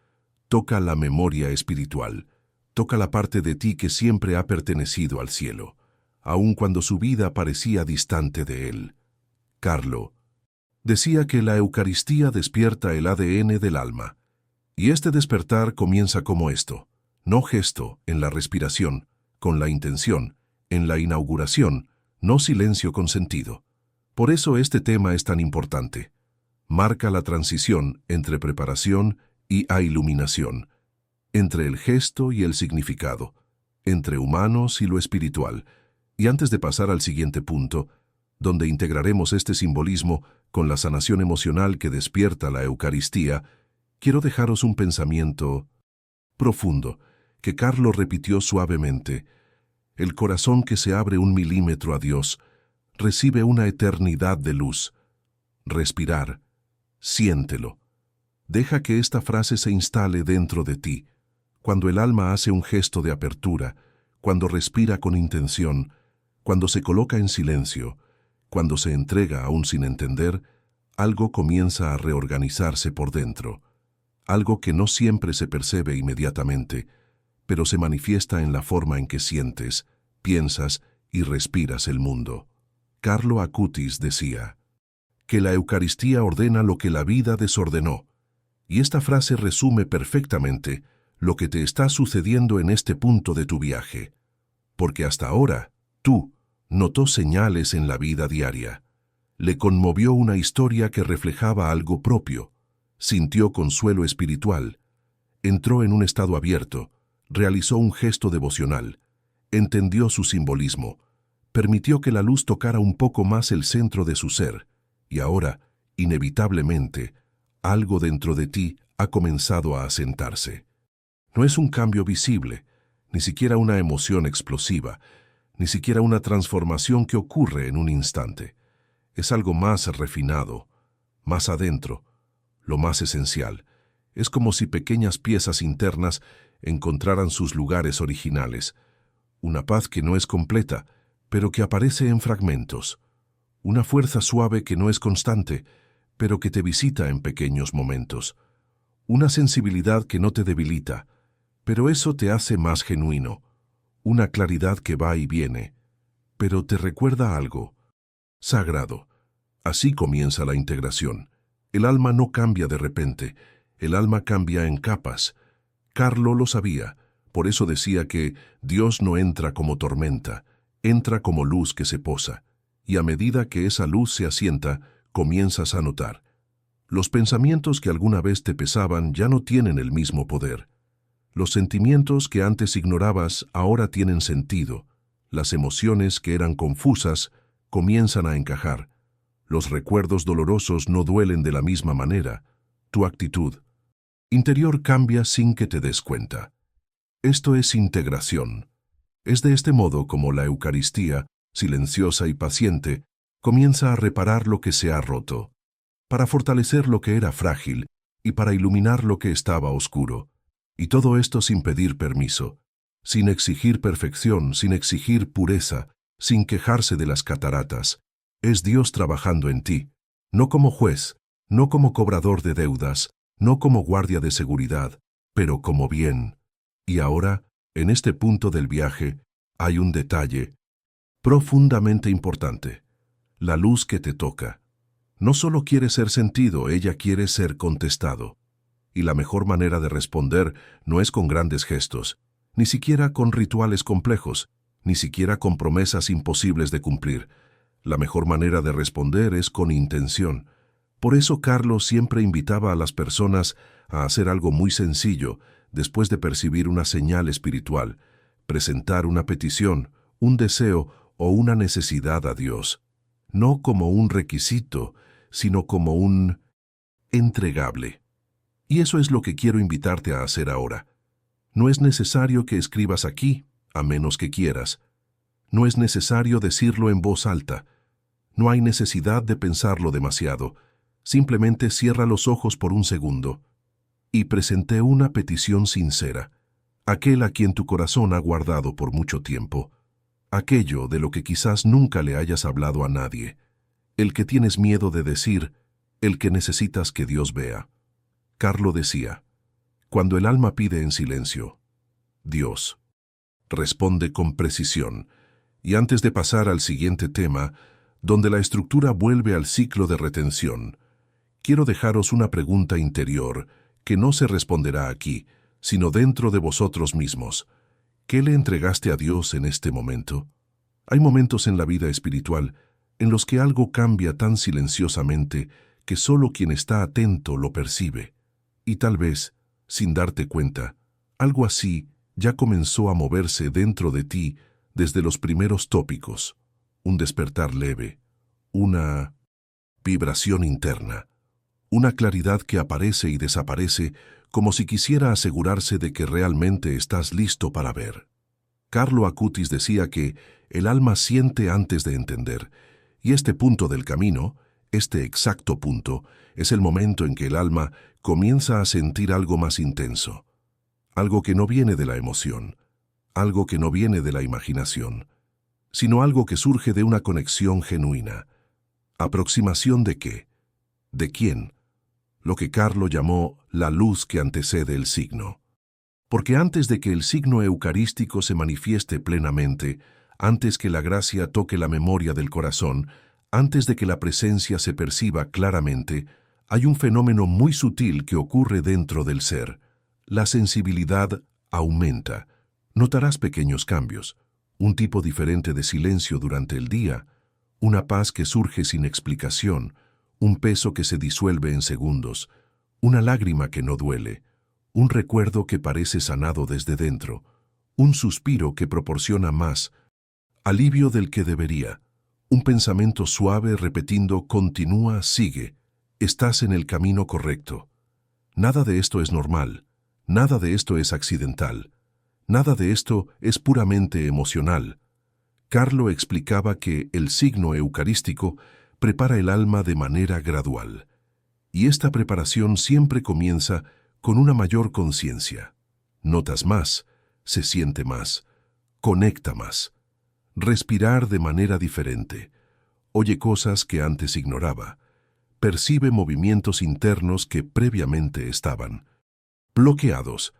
toca la memoria espiritual, toca la parte de ti que siempre ha pertenecido al cielo, aun cuando su vida parecía distante de él. Carlo decía que la Eucaristía despierta el ADN del alma, y este despertar comienza como esto, no gesto, en la respiración, con la intención, en la inauguración, no silencio con sentido. Por eso este tema es tan importante. Marca la transición entre preparación y iluminación, entre el gesto y el significado, entre humanos y lo espiritual. Y antes de pasar al siguiente punto, donde integraremos este simbolismo con la sanación emocional que despierta la Eucaristía, quiero dejaros un pensamiento profundo que Carlo repitió suavemente. El corazón que se abre 1 milímetro a Dios recibe una eternidad de luz. Respirar. Siéntelo. Deja que esta frase se instale dentro de ti. Cuando el alma hace un gesto de apertura, cuando respira con intención, cuando se coloca en silencio, cuando se entrega aún sin entender, algo comienza a reorganizarse por dentro. Algo que no siempre se percibe inmediatamente, pero se manifiesta en la forma en que sientes, piensas y respiras el mundo. Carlo Acutis decía que la Eucaristía ordena lo que la vida desordenó, y esta frase resume perfectamente lo que te está sucediendo en este punto de tu viaje, porque hasta ahora, tú notó señales en la vida diaria, le conmovió una historia que reflejaba algo propio, sintió consuelo espiritual, Entró en un estado abierto, realizó un gesto devocional, entendió su simbolismo, permitió que la luz tocara un poco más el centro de su ser, y ahora, inevitablemente, algo dentro de ti ha comenzado a asentarse. No es un cambio visible, ni siquiera una emoción explosiva, ni siquiera una transformación que ocurre en un instante. Es algo más refinado, más adentro, lo más esencial. Es como si pequeñas piezas internas encontraran sus lugares originales. Una paz que no es completa, pero que aparece en fragmentos. Una fuerza suave que no es constante, pero que te visita en pequeños momentos. Una sensibilidad que no te debilita, pero eso te hace más genuino. Una claridad que va y viene, pero te recuerda algo sagrado. Así comienza la integración. El alma no cambia de repente, el alma cambia en capas. Carlo lo sabía, por eso decía que Dios no entra como tormenta, entra como luz que se posa, y a medida que esa luz se asienta, comienzas a notar. Los pensamientos que alguna vez te pesaban ya no tienen el mismo poder. Los sentimientos que antes ignorabas ahora tienen sentido. Las emociones que eran confusas comienzan a encajar. Los recuerdos dolorosos no duelen de la misma manera. Tu actitud interior cambia sin que te des cuenta. Esto es integración. Es de este modo como la Eucaristía, silenciosa y paciente, comienza a reparar lo que se ha roto, para fortalecer lo que era frágil y para iluminar lo que estaba oscuro. Y todo esto sin pedir permiso, sin exigir perfección, sin exigir pureza, sin quejarse de las cataratas. Es Dios trabajando en ti, no como juez, no como cobrador de deudas, no como guardia de seguridad, pero como bien. Y ahora, en este punto del viaje, hay un detalle profundamente importante. La luz que te toca. No solo quiere ser sentido, ella quiere ser contestado. Y la mejor manera de responder no es con grandes gestos, ni siquiera con rituales complejos, ni siquiera con promesas imposibles de cumplir. La mejor manera de responder es con intención. Por eso Carlos siempre invitaba a las personas a hacer algo muy sencillo después de percibir una señal espiritual, presentar una petición, un deseo o una necesidad a Dios. No como un requisito, sino como un entregable. Y eso es lo que quiero invitarte a hacer ahora. No es necesario que escribas aquí, a menos que quieras. No es necesario decirlo en voz alta. No hay necesidad de pensarlo demasiado. Simplemente cierra los ojos por un segundo. Y presenté una petición sincera. Aquel a quien tu corazón ha guardado por mucho tiempo. Aquello de lo que quizás nunca le hayas hablado a nadie. El que tienes miedo de decir, el que necesitas que Dios vea. Carlo decía, cuando el alma pide en silencio, Dios responde con precisión. Y antes de pasar al siguiente tema, donde la estructura vuelve al ciclo de retención, quiero dejaros una pregunta interior que no se responderá aquí, sino dentro de vosotros mismos. ¿Qué le entregaste a Dios en este momento? Hay momentos en la vida espiritual en los que algo cambia tan silenciosamente que solo quien está atento lo percibe. Y tal vez, sin darte cuenta, algo así ya comenzó a moverse dentro de ti desde los primeros tópicos. Un despertar leve, una vibración interna, una claridad que aparece y desaparece como si quisiera asegurarse de que realmente estás listo para ver. Carlo Acutis decía que el alma siente antes de entender, y este punto del camino, este exacto punto, es el momento en que el alma comienza a sentir algo más intenso, algo que no viene de la emoción, algo que no viene de la imaginación, sino algo que surge de una conexión genuina. ¿Aproximación de qué? ¿De quién? Lo que Carlo llamó la luz que antecede el signo. Porque antes de que el signo eucarístico se manifieste plenamente, antes que la gracia toque la memoria del corazón, antes de que la presencia se perciba claramente, hay un fenómeno muy sutil que ocurre dentro del ser. La sensibilidad aumenta. Notarás pequeños cambios, un tipo diferente de silencio durante el día, una paz que surge sin explicación, un peso que se disuelve en segundos, una lágrima que no duele, un recuerdo que parece sanado desde dentro, un suspiro que proporciona más alivio del que debería, un pensamiento suave repitiendo continúa, sigue, estás en el camino correcto. Nada de esto es normal, nada de esto es accidental, nada de esto es puramente emocional. Carlo explicaba que el signo eucarístico prepara el alma de manera gradual, y esta preparación siempre comienza con una mayor conciencia. Notas más, se siente más, conecta más. Respirar de manera diferente. Oye cosas que antes ignoraba. Percibe movimientos internos que previamente estaban bloqueados.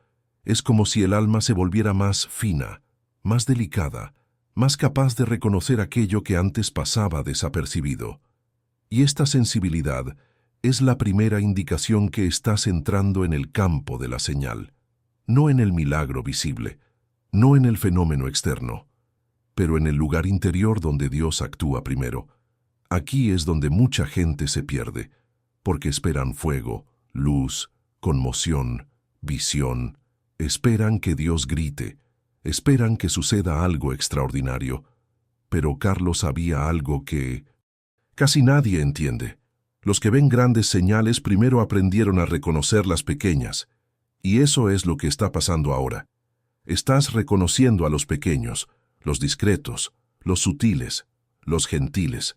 Es como si el alma se volviera más fina, más delicada, más capaz de reconocer aquello que antes pasaba desapercibido. Y esta sensibilidad es la primera indicación que estás entrando en el campo de la señal, no en el milagro visible, no en el fenómeno externo, pero en el lugar interior donde Dios actúa primero. Aquí es donde mucha gente se pierde, porque esperan fuego, luz, conmoción, visión, esperan que Dios grite, esperan que suceda algo extraordinario. Pero Carlos sabía algo que casi nadie entiende. Los que ven grandes señales primero aprendieron a reconocer las pequeñas, y eso es lo que está pasando ahora. Estás reconociendo a los pequeños, los discretos, los sutiles, los gentiles,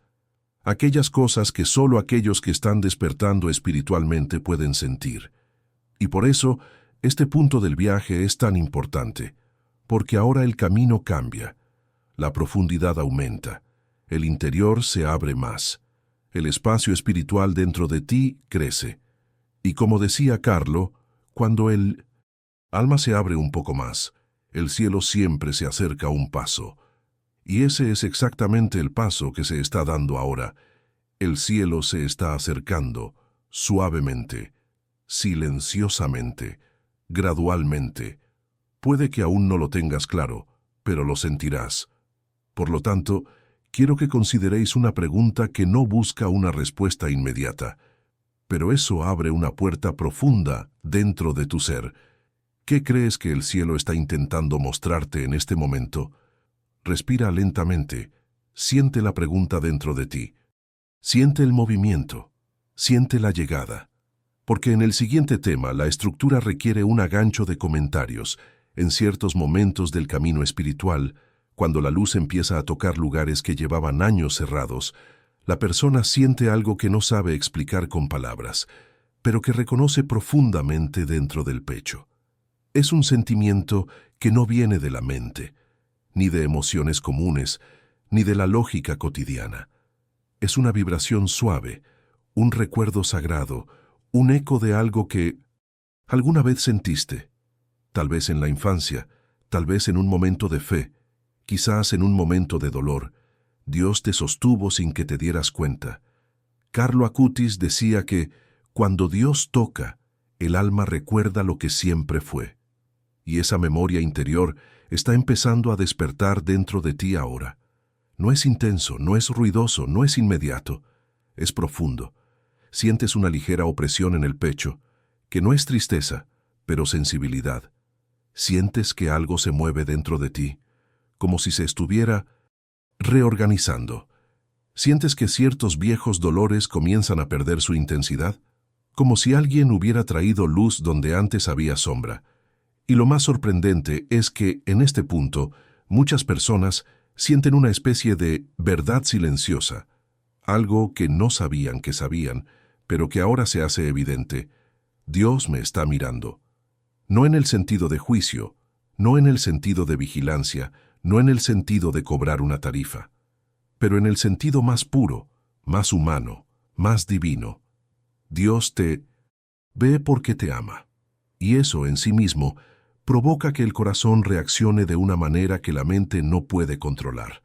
aquellas cosas que solo aquellos que están despertando espiritualmente pueden sentir. Y por eso, este punto del viaje es tan importante, porque ahora el camino cambia, la profundidad aumenta, el interior se abre más, el espacio espiritual dentro de ti crece. Y como decía Carlo, cuando el alma se abre un poco más, el cielo siempre se acerca un paso. Y ese es exactamente el paso que se está dando ahora. El cielo se está acercando, suavemente, silenciosamente, gradualmente. Puede que aún no lo tengas claro, pero lo sentirás. Por lo tanto, quiero que consideréis una pregunta que no busca una respuesta inmediata, pero eso abre una puerta profunda dentro de tu ser. ¿Qué crees que el cielo está intentando mostrarte en este momento? Respira lentamente, siente la pregunta dentro de ti, siente el movimiento, siente la llegada. Porque en el siguiente tema la estructura requiere un gancho de comentarios. En ciertos momentos del camino espiritual, cuando la luz empieza a tocar lugares que llevaban años cerrados, la persona siente algo que no sabe explicar con palabras, pero que reconoce profundamente dentro del pecho. Es un sentimiento que no viene de la mente, ni de emociones comunes, ni de la lógica cotidiana. Es una vibración suave, un recuerdo sagrado, un eco de algo que alguna vez sentiste, tal vez en la infancia, tal vez en un momento de fe, quizás en un momento de dolor. Dios te sostuvo sin que te dieras cuenta. Carlo Acutis decía que cuando Dios toca, el alma recuerda lo que siempre fue. Y esa memoria interior está empezando a despertar dentro de ti ahora. No es intenso, no es ruidoso, no es inmediato, es profundo. Sientes una ligera opresión en el pecho, que no es tristeza, pero sensibilidad. Sientes que algo se mueve dentro de ti, como si se estuviera reorganizando. Sientes que ciertos viejos dolores comienzan a perder su intensidad, como si alguien hubiera traído luz donde antes había sombra. Y lo más sorprendente es que, en este punto, muchas personas sienten una especie de verdad silenciosa, algo que no sabían que sabían, pero que ahora se hace evidente. Dios me está mirando. No en el sentido de juicio, no en el sentido de vigilancia, no en el sentido de cobrar una tarifa, pero en el sentido más puro, más humano, más divino. Dios te ve porque te ama, y eso en sí mismo provoca que el corazón reaccione de una manera que la mente no puede controlar.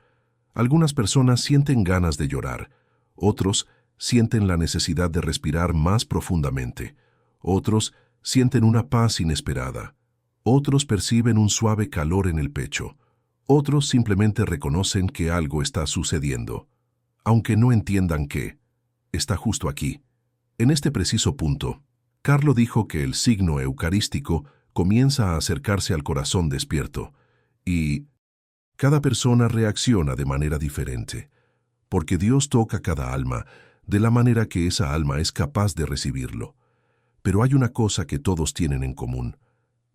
Algunas personas sienten ganas de llorar, otros sienten la necesidad de respirar más profundamente, otros sienten una paz inesperada, otros perciben un suave calor en el pecho, otros simplemente reconocen que algo está sucediendo, aunque no entiendan qué. Está justo aquí, en este preciso punto. Carlo dijo que el signo eucarístico comienza a acercarse al corazón despierto, y cada persona reacciona de manera diferente, porque Dios toca cada alma de la manera que esa alma es capaz de recibirlo. Pero hay una cosa que todos tienen en común: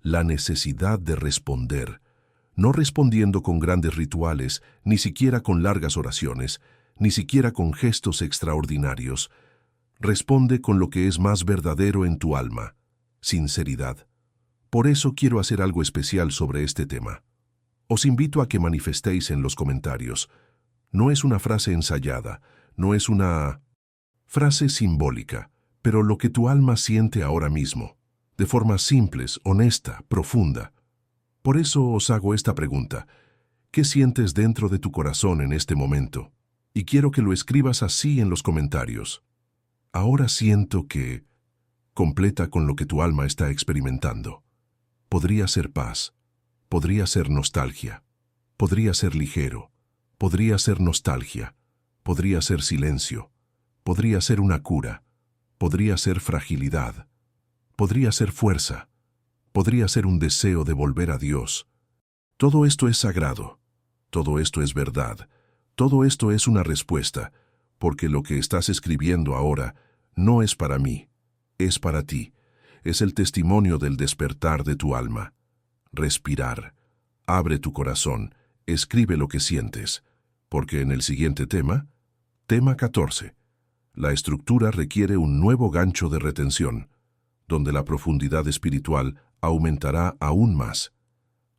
la necesidad de responder, no respondiendo con grandes rituales, ni siquiera con largas oraciones, ni siquiera con gestos extraordinarios. Responde con lo que es más verdadero en tu alma: sinceridad. Por eso quiero hacer algo especial sobre este tema. Os invito a que manifestéis en los comentarios. No es una frase ensayada, no es una frase simbólica, pero lo que tu alma siente ahora mismo, de forma simple, honesta, profunda. Por eso os hago esta pregunta: ¿qué sientes dentro de tu corazón en este momento? Y quiero que lo escribas así en los comentarios. Ahora siento que... Completa con lo que tu alma está experimentando. Podría ser paz, podría ser nostalgia, podría ser ligero, podría ser nostalgia, podría ser silencio, podría ser una cura, podría ser fragilidad, podría ser fuerza, podría ser un deseo de volver a Dios. Todo esto es sagrado, todo esto es verdad, todo esto es una respuesta, porque lo que estás escribiendo ahora no es para mí, es para ti. Es el testimonio del despertar de tu alma. Respirar. Abre tu corazón, escribe lo que sientes, porque en el siguiente tema, tema 14, la estructura requiere un nuevo gancho de retención, donde la profundidad espiritual aumentará aún más.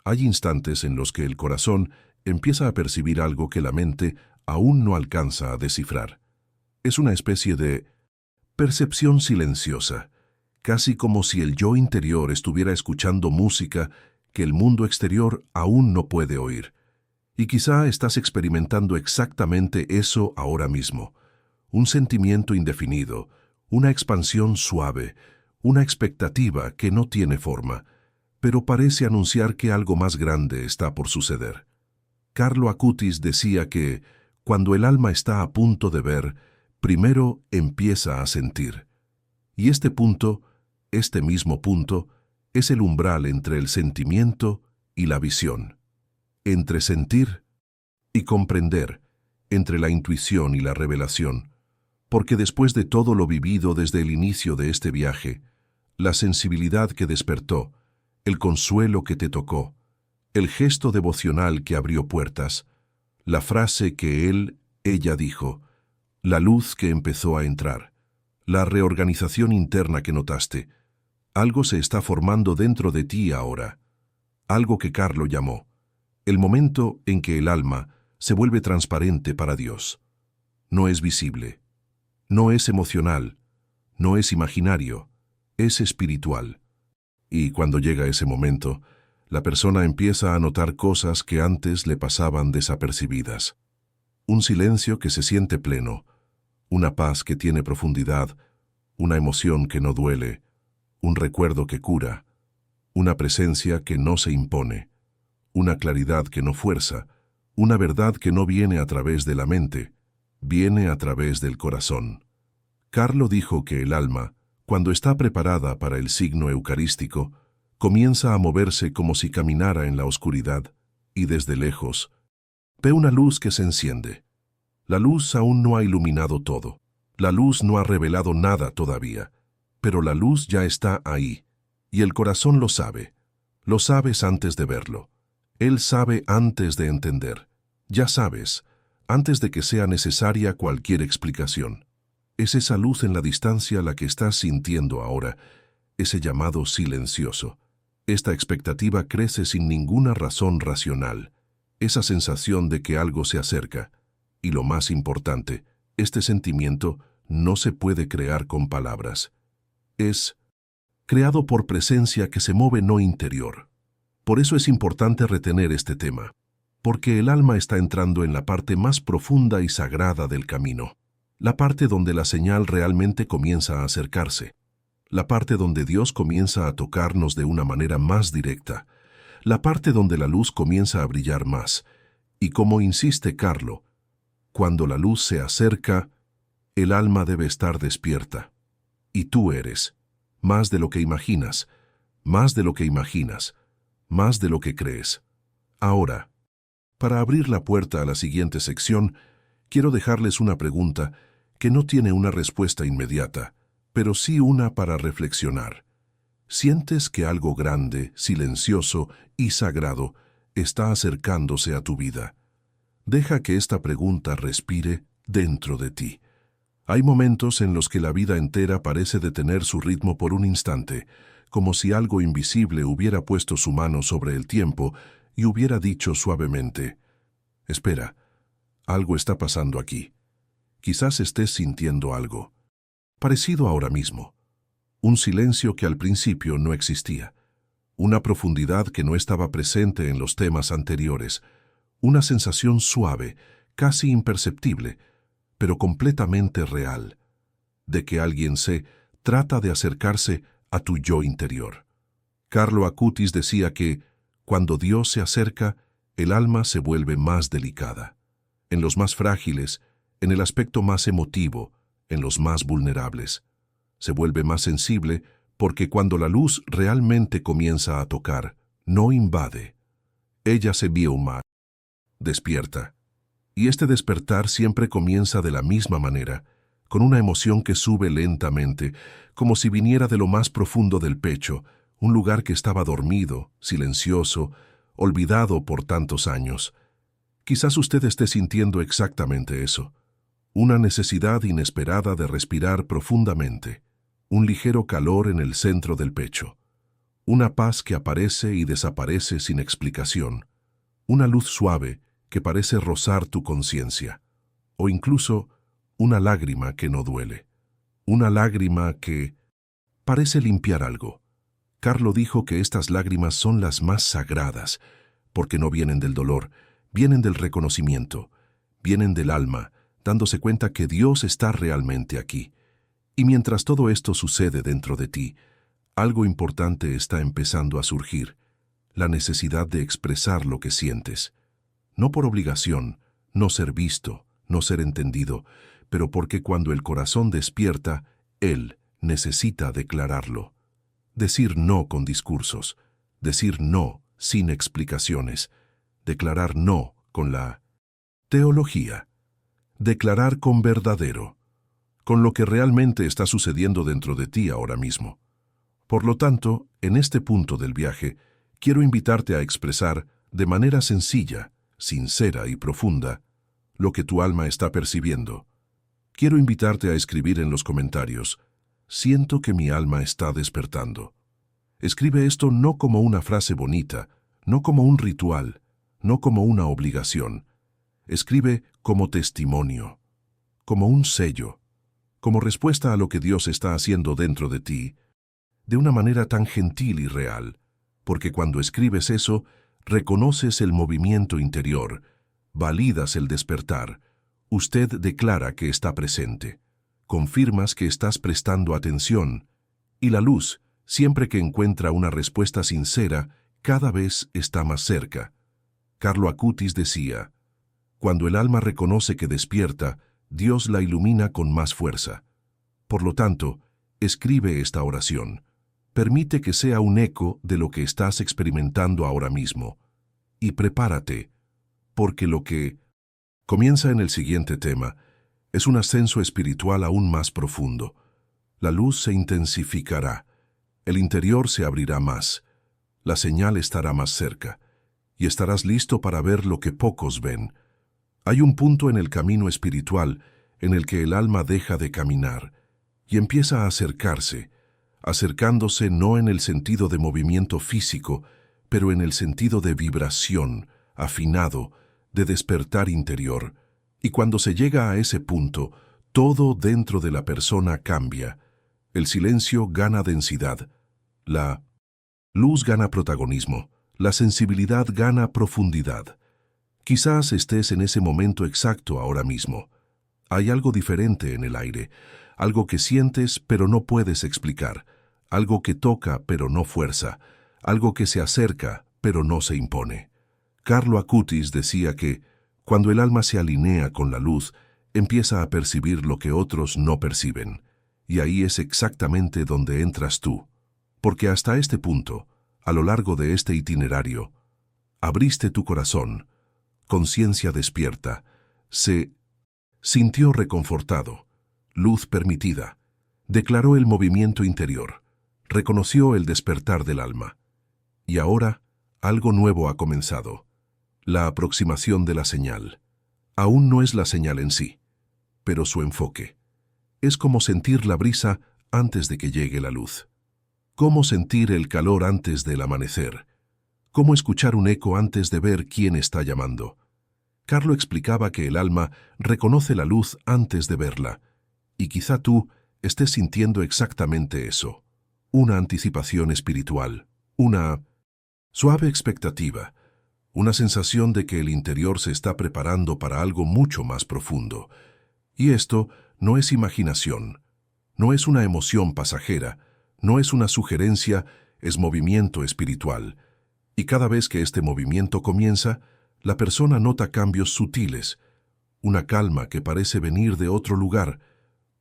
Hay instantes en los que el corazón empieza a percibir algo que la mente aún no alcanza a descifrar. Es una especie de percepción silenciosa, casi como si el yo interior estuviera escuchando música que el mundo exterior aún no puede oír. Y quizá estás experimentando exactamente eso ahora mismo: un sentimiento indefinido, una expansión suave, una expectativa que no tiene forma, pero parece anunciar que algo más grande está por suceder. Carlo Acutis decía que, cuando el alma está a punto de ver, primero empieza a sentir. Y este mismo punto, es el umbral entre el sentimiento y la visión. Entre sentir y comprender, entre la intuición y la revelación. Porque después de todo lo vivido desde el inicio de este viaje, la sensibilidad que despertó, el consuelo que te tocó, el gesto devocional que abrió puertas, la frase que ella dijo, la luz que empezó a entrar, la reorganización interna que notaste, algo se está formando dentro de ti ahora, algo que Carlo llamó el momento en que el alma se vuelve transparente para Dios. No es visible, no es emocional, no es imaginario, es espiritual. Y cuando llega ese momento, la persona empieza a notar cosas que antes le pasaban desapercibidas. Un silencio que se siente pleno, una paz que tiene profundidad, una emoción que no duele, un recuerdo que cura, una presencia que no se impone, una claridad que no fuerza, una verdad que no viene a través de la mente, viene a través del corazón. Carlo dijo que el alma, cuando está preparada para el signo eucarístico, comienza a moverse como si caminara en la oscuridad, y desde lejos ve una luz que se enciende. La luz aún no ha iluminado todo, la luz no ha revelado nada todavía, pero la luz ya está ahí, y el corazón lo sabes antes de verlo. Él sabe antes de entender, ya sabes, antes de que sea necesaria cualquier explicación. Es esa luz en la distancia la que estás sintiendo ahora, ese llamado silencioso. Esta expectativa crece sin ninguna razón racional, esa sensación de que algo se acerca. Y lo más importante, este sentimiento no se puede crear con palabras. Es creado por presencia que se mueve no interior. Por eso es importante retener este tema, porque el alma está entrando en la parte más profunda y sagrada del camino, la parte donde la señal realmente comienza a acercarse, la parte donde Dios comienza a tocarnos de una manera más directa, la parte donde la luz comienza a brillar más, y como insiste Carlo, cuando la luz se acerca, el alma debe estar despierta. Y tú eres, más de lo que imaginas, más de lo que imaginas, más de lo que crees. Ahora, para abrir la puerta a la siguiente sección, quiero dejarles una pregunta que no tiene una respuesta inmediata, pero sí una para reflexionar. ¿Sientes que algo grande, silencioso y sagrado está acercándose a tu vida? Deja que esta pregunta respire dentro de ti. Hay momentos en los que la vida entera parece detener su ritmo por un instante, como si algo invisible hubiera puesto su mano sobre el tiempo y hubiera dicho suavemente: «Espera, algo está pasando aquí». Quizás estés sintiendo algo parecido ahora mismo. Un silencio que al principio no existía. Una profundidad que no estaba presente en los temas anteriores. Una sensación suave, casi imperceptible, pero completamente real, de que alguien trata de acercarse a tu yo interior. Carlo Acutis decía que, cuando Dios se acerca, el alma se vuelve más delicada. En los más frágiles, en el aspecto más emotivo, en los más vulnerables. Se vuelve más sensible porque cuando la luz realmente comienza a tocar, no invade. Ella se vio más. Despierta. Y este despertar siempre comienza de la misma manera, con una emoción que sube lentamente, como si viniera de lo más profundo del pecho, un lugar que estaba dormido, silencioso, olvidado por tantos años. Quizás usted esté sintiendo exactamente eso. Una necesidad inesperada de respirar profundamente, un ligero calor en el centro del pecho, una paz que aparece y desaparece sin explicación, una luz suave que parece rozar tu conciencia, o incluso una lágrima que no duele, una lágrima que parece limpiar algo. Carlo dijo que estas lágrimas son las más sagradas, porque no vienen del dolor, vienen del reconocimiento, vienen del alma, dándose cuenta que Dios está realmente aquí. Y mientras todo esto sucede dentro de ti, algo importante está empezando a surgir, la necesidad de expresar lo que sientes. No por obligación, no ser visto, no ser entendido, pero porque cuando el corazón despierta, él necesita declararlo. Decir no con discursos, decir no sin explicaciones, declarar no con la teología, declarar con verdadero, con lo que realmente está sucediendo dentro de ti ahora mismo. Por lo tanto, en este punto del viaje, quiero invitarte a expresar de manera sencilla, sincera y profunda lo que tu alma está percibiendo. Quiero invitarte a escribir en los comentarios: «Siento que mi alma está despertando». Escribe esto no como una frase bonita, no como un ritual, no como una obligación. Escribe como testimonio, como un sello, como respuesta a lo que Dios está haciendo dentro de ti, de una manera tan gentil y real, porque cuando escribes eso, reconoces el movimiento interior, validas el despertar, usted declara que está presente, confirmas que estás prestando atención, y la luz, siempre que encuentra una respuesta sincera, cada vez está más cerca. Carlo Acutis decía: «Cuando el alma reconoce que despierta, Dios la ilumina con más fuerza». Por lo tanto, escribe esta oración. Permite que sea un eco de lo que estás experimentando ahora mismo. Y prepárate, porque lo que comienza en el siguiente tema es un ascenso espiritual aún más profundo. La luz se intensificará, el interior se abrirá más, la señal estará más cerca, y estarás listo para ver lo que pocos ven. Hay un punto en el camino espiritual en el que el alma deja de caminar y empieza a acercarse, acercándose no en el sentido de movimiento físico, pero en el sentido de vibración, afinado, de despertar interior. Y cuando se llega a ese punto, todo dentro de la persona cambia. El silencio gana densidad, la luz gana protagonismo, la sensibilidad gana profundidad. Quizás estés en ese momento exacto ahora mismo. Hay algo diferente en el aire, algo que sientes pero no puedes explicar, algo que toca pero no fuerza, algo que se acerca pero no se impone. Carlo Acutis decía que, cuando el alma se alinea con la luz, empieza a percibir lo que otros no perciben. Y ahí es exactamente donde entras tú, porque hasta este punto, a lo largo de este itinerario, abriste tu corazón, conciencia despierta, se sintió reconfortado, luz permitida, declaró el movimiento interior, reconoció el despertar del alma. Y ahora, algo nuevo ha comenzado, la aproximación de la señal. Aún no es la señal en sí, pero su enfoque. Es como sentir la brisa antes de que llegue la luz. Cómo sentir el calor antes del amanecer. Cómo escuchar un eco antes de ver quién está llamando. Carlo explicaba que el alma reconoce la luz antes de verla, y quizá tú estés sintiendo exactamente eso. Una anticipación espiritual, una suave expectativa, una sensación de que el interior se está preparando para algo mucho más profundo. Y esto no es imaginación, no es una emoción pasajera, no es una sugerencia, es movimiento espiritual. Y cada vez que este movimiento comienza, la persona nota cambios sutiles, una calma que parece venir de otro lugar,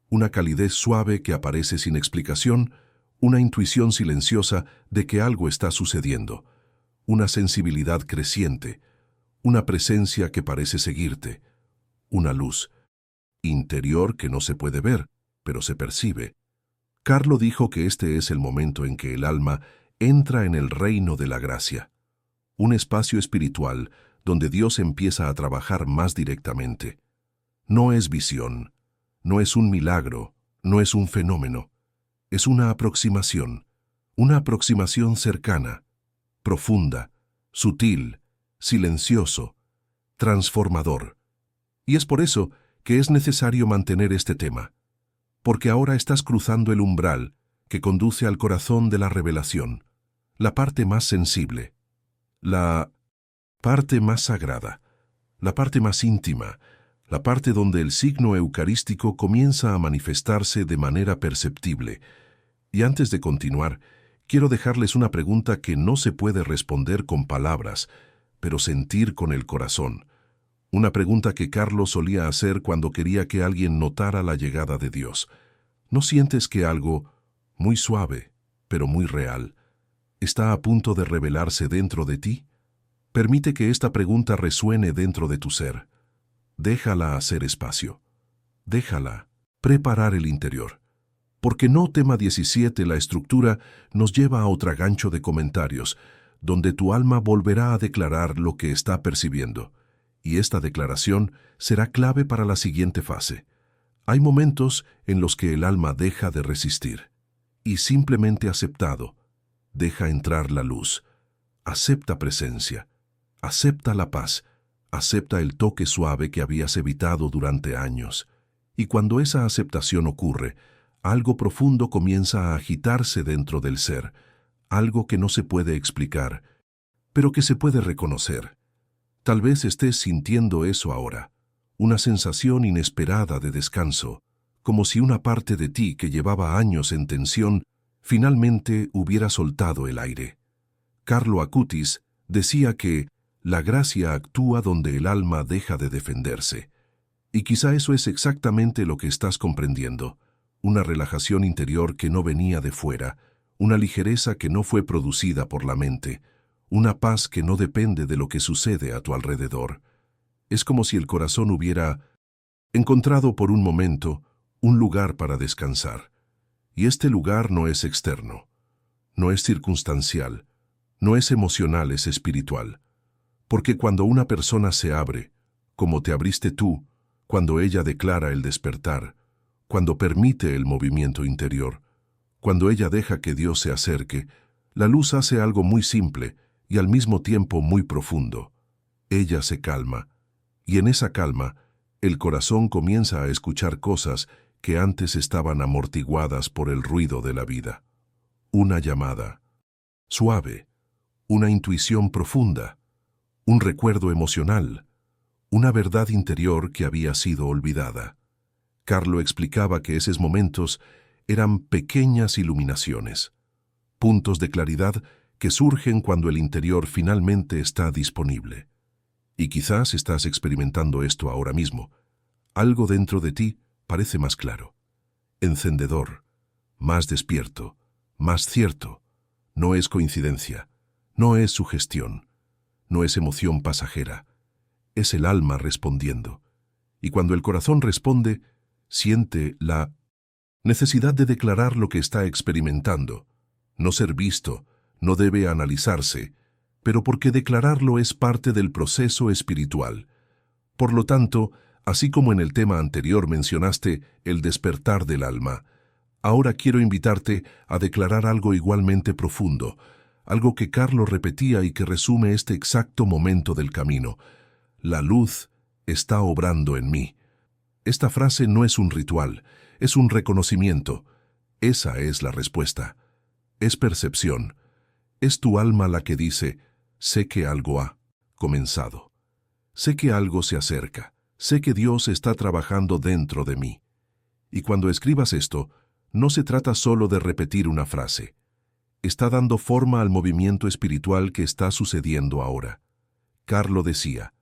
una calidez suave que aparece sin explicación, una intuición silenciosa de que algo está sucediendo, una sensibilidad creciente, una presencia que parece seguirte, una luz interior que no se puede ver, pero se percibe. Carlo dijo que este es el momento en que el alma entra en el reino de la gracia, un espacio espiritual donde Dios empieza a trabajar más directamente. No es visión, no es un milagro, no es un fenómeno, es una aproximación cercana, profunda, sutil, silencioso, transformador. Y es por eso que es necesario mantener este tema, porque ahora estás cruzando el umbral que conduce al corazón de la revelación, la parte más sensible, la parte más sagrada, la parte más íntima, la parte donde el signo eucarístico comienza a manifestarse de manera perceptible. Y antes de continuar, quiero dejarles una pregunta que no se puede responder con palabras, pero sentir con el corazón. Una pregunta que Carlos solía hacer cuando quería que alguien notara la llegada de Dios. ¿No sientes que algo, muy suave, pero muy real, está a punto de revelarse dentro de ti? Permite que esta pregunta resuene dentro de tu ser. Déjala hacer espacio. Déjala preparar el interior. Porque no tema 17, la estructura nos lleva a otro gancho de comentarios, donde tu alma volverá a declarar lo que está percibiendo. Y esta declaración será clave para la siguiente fase. Hay momentos en los que el alma deja de resistir y simplemente aceptado, deja entrar la luz, acepta presencia, acepta la paz, acepta el toque suave que habías evitado durante años. Y cuando esa aceptación ocurre, algo profundo comienza a agitarse dentro del ser, algo que no se puede explicar, pero que se puede reconocer. Tal vez estés sintiendo eso ahora, una sensación inesperada de descanso, como si una parte de ti que llevaba años en tensión finalmente hubiera soltado el aire. Carlo Acutis decía que la gracia actúa donde el alma deja de defenderse. Y quizá eso es exactamente lo que estás comprendiendo, una relajación interior que no venía de fuera, una ligereza que no fue producida por la mente, una paz que no depende de lo que sucede a tu alrededor. Es como si el corazón hubiera encontrado por un momento un lugar para descansar. Y este lugar no es externo, no es circunstancial, no es emocional, es espiritual. Porque cuando una persona se abre, como te abriste tú, cuando ella declara el despertar, cuando permite el movimiento interior, cuando ella deja que Dios se acerque, la luz hace algo muy simple y al mismo tiempo muy profundo. Ella se calma, y en esa calma, el corazón comienza a escuchar cosas que antes estaban amortiguadas por el ruido de la vida. Una llamada suave, una intuición profunda, un recuerdo emocional, una verdad interior que había sido olvidada. Carlo explicaba que esos momentos eran pequeñas iluminaciones, puntos de claridad que surgen cuando el interior finalmente está disponible. Y quizás estás experimentando esto ahora mismo. Algo dentro de ti parece más claro. encendedor, más despierto, más cierto. No es coincidencia, no es sugestión, no es emoción pasajera, es el alma respondiendo. Y cuando el corazón responde, siente la necesidad de declarar lo que está experimentando. No ser visto, no debe analizarse, pero porque declararlo es parte del proceso espiritual. Por lo tanto, así como en el tema anterior mencionaste el despertar del alma, ahora quiero invitarte a declarar algo igualmente profundo, algo que Carlo repetía y que resume este exacto momento del camino. La luz está obrando en mí. Esta frase no es un ritual, es un reconocimiento. Esa es la respuesta. Es percepción. Es tu alma la que dice, sé que algo ha comenzado. Sé que algo se acerca. Sé que Dios está trabajando dentro de mí. Y cuando escribas esto, no se trata solo de repetir una frase. Está dando forma al movimiento espiritual que está sucediendo ahora. Carlo decía,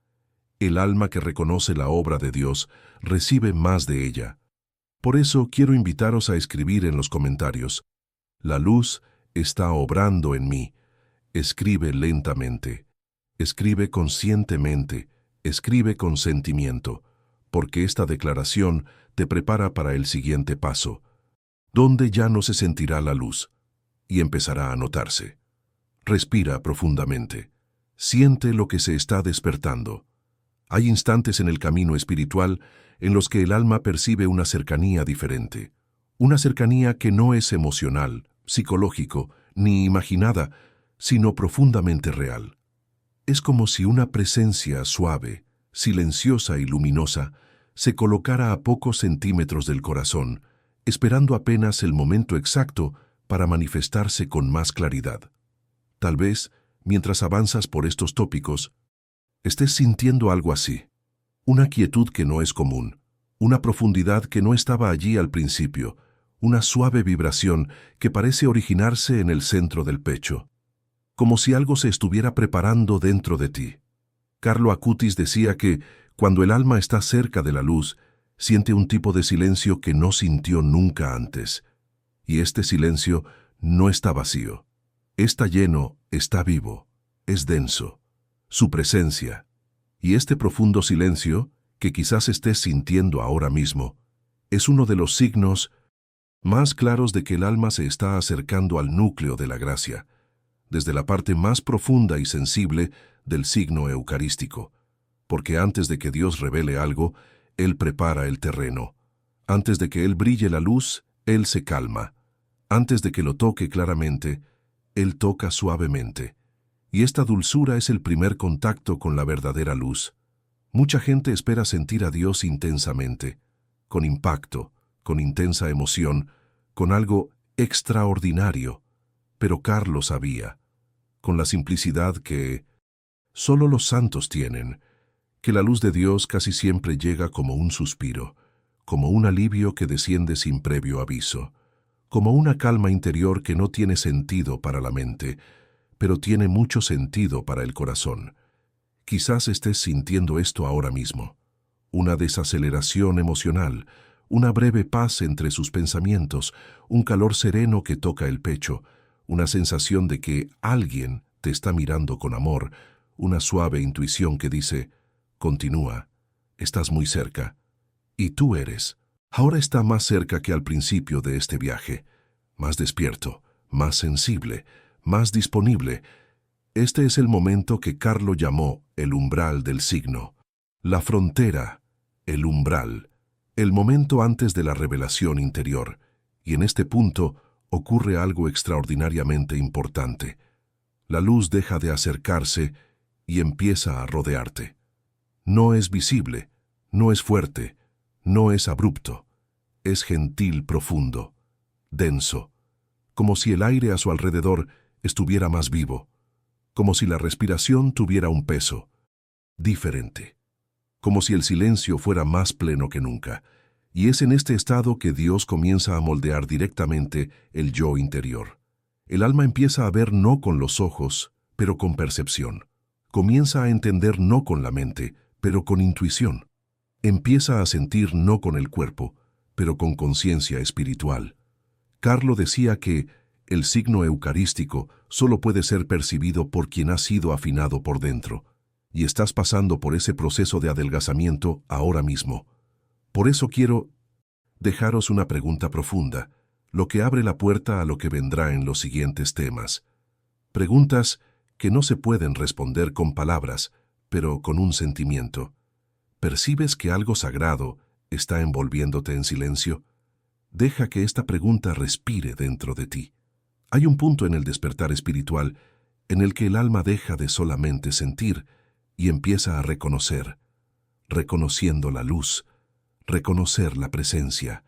el alma que reconoce la obra de Dios recibe más de ella. Por eso quiero invitaros a escribir en los comentarios, la luz está obrando en mí. Escribe lentamente, escribe conscientemente, escribe con sentimiento, porque esta declaración te prepara para el siguiente paso, donde ya no se sentirá la luz, y empezará a notarse. Respira profundamente, siente lo que se está despertando. Hay instantes en el camino espiritual en los que el alma percibe una cercanía diferente, una cercanía que no es emocional, psicológico, ni imaginada, sino profundamente real. Es como si una presencia suave, silenciosa y luminosa se colocara a pocos centímetros del corazón, esperando apenas el momento exacto para manifestarse con más claridad. Tal vez, mientras avanzas por estos tópicos, estés sintiendo algo así, una quietud que no es común, una profundidad que no estaba allí al principio, una suave vibración que parece originarse en el centro del pecho, como si algo se estuviera preparando dentro de ti. Carlo Acutis decía que, cuando el alma está cerca de la luz, siente un tipo de silencio que no sintió nunca antes. Y este silencio no está vacío. Está lleno, está vivo, es denso. Su presencia, y este profundo silencio, que quizás estés sintiendo ahora mismo, es uno de los signos más claros de que el alma se está acercando al núcleo de la gracia, desde la parte más profunda y sensible del signo eucarístico, porque antes de que Dios revele algo, Él prepara el terreno. Antes de que Él brille la luz, Él se calma. Antes de que lo toque claramente, Él toca suavemente. Y esta dulzura es el primer contacto con la verdadera luz. Mucha gente espera sentir a Dios intensamente, con impacto, con intensa emoción, con algo extraordinario. Pero Carlo sabía, con la simplicidad que solo los santos tienen, que la luz de Dios casi siempre llega como un suspiro, como un alivio que desciende sin previo aviso, como una calma interior que no tiene sentido para la mente, pero tiene mucho sentido para el corazón. Quizás estés sintiendo esto ahora mismo, una desaceleración emocional, una breve paz entre sus pensamientos, un calor sereno que toca el pecho, una sensación de que alguien te está mirando con amor, una suave intuición que dice, continúa, estás muy cerca. Y tú eres. Ahora está más cerca que al principio de este viaje, más despierto, más sensible, más disponible. Este es el momento que Carlo llamó el umbral del signo, la frontera, el umbral, el momento antes de la revelación interior, y en este punto ocurre algo extraordinariamente importante. La luz deja de acercarse y empieza a rodearte. No es visible, no es fuerte, no es abrupto, es gentil, profundo, denso, como si el aire a su alrededor estuviera más vivo, como si la respiración tuviera un peso diferente, como si el silencio fuera más pleno que nunca. Y es en este estado que Dios comienza a moldear directamente el yo interior. El alma empieza a ver no con los ojos, pero con percepción. Comienza a entender no con la mente, pero con intuición. Empieza a sentir no con el cuerpo, pero con conciencia espiritual. Carlo decía que el signo eucarístico solo puede ser percibido por quien ha sido afinado por dentro, y estás pasando por ese proceso de adelgazamiento ahora mismo. Por eso quiero dejaros una pregunta profunda, lo que abre la puerta a lo que vendrá en los siguientes temas. Preguntas que no se pueden responder con palabras, pero con un sentimiento. ¿Percibes que algo sagrado está envolviéndote en silencio? Deja que esta pregunta respire dentro de ti. Hay un punto en el despertar espiritual en el que el alma deja de solamente sentir y empieza a reconocer, reconociendo la luz, reconocer la presencia,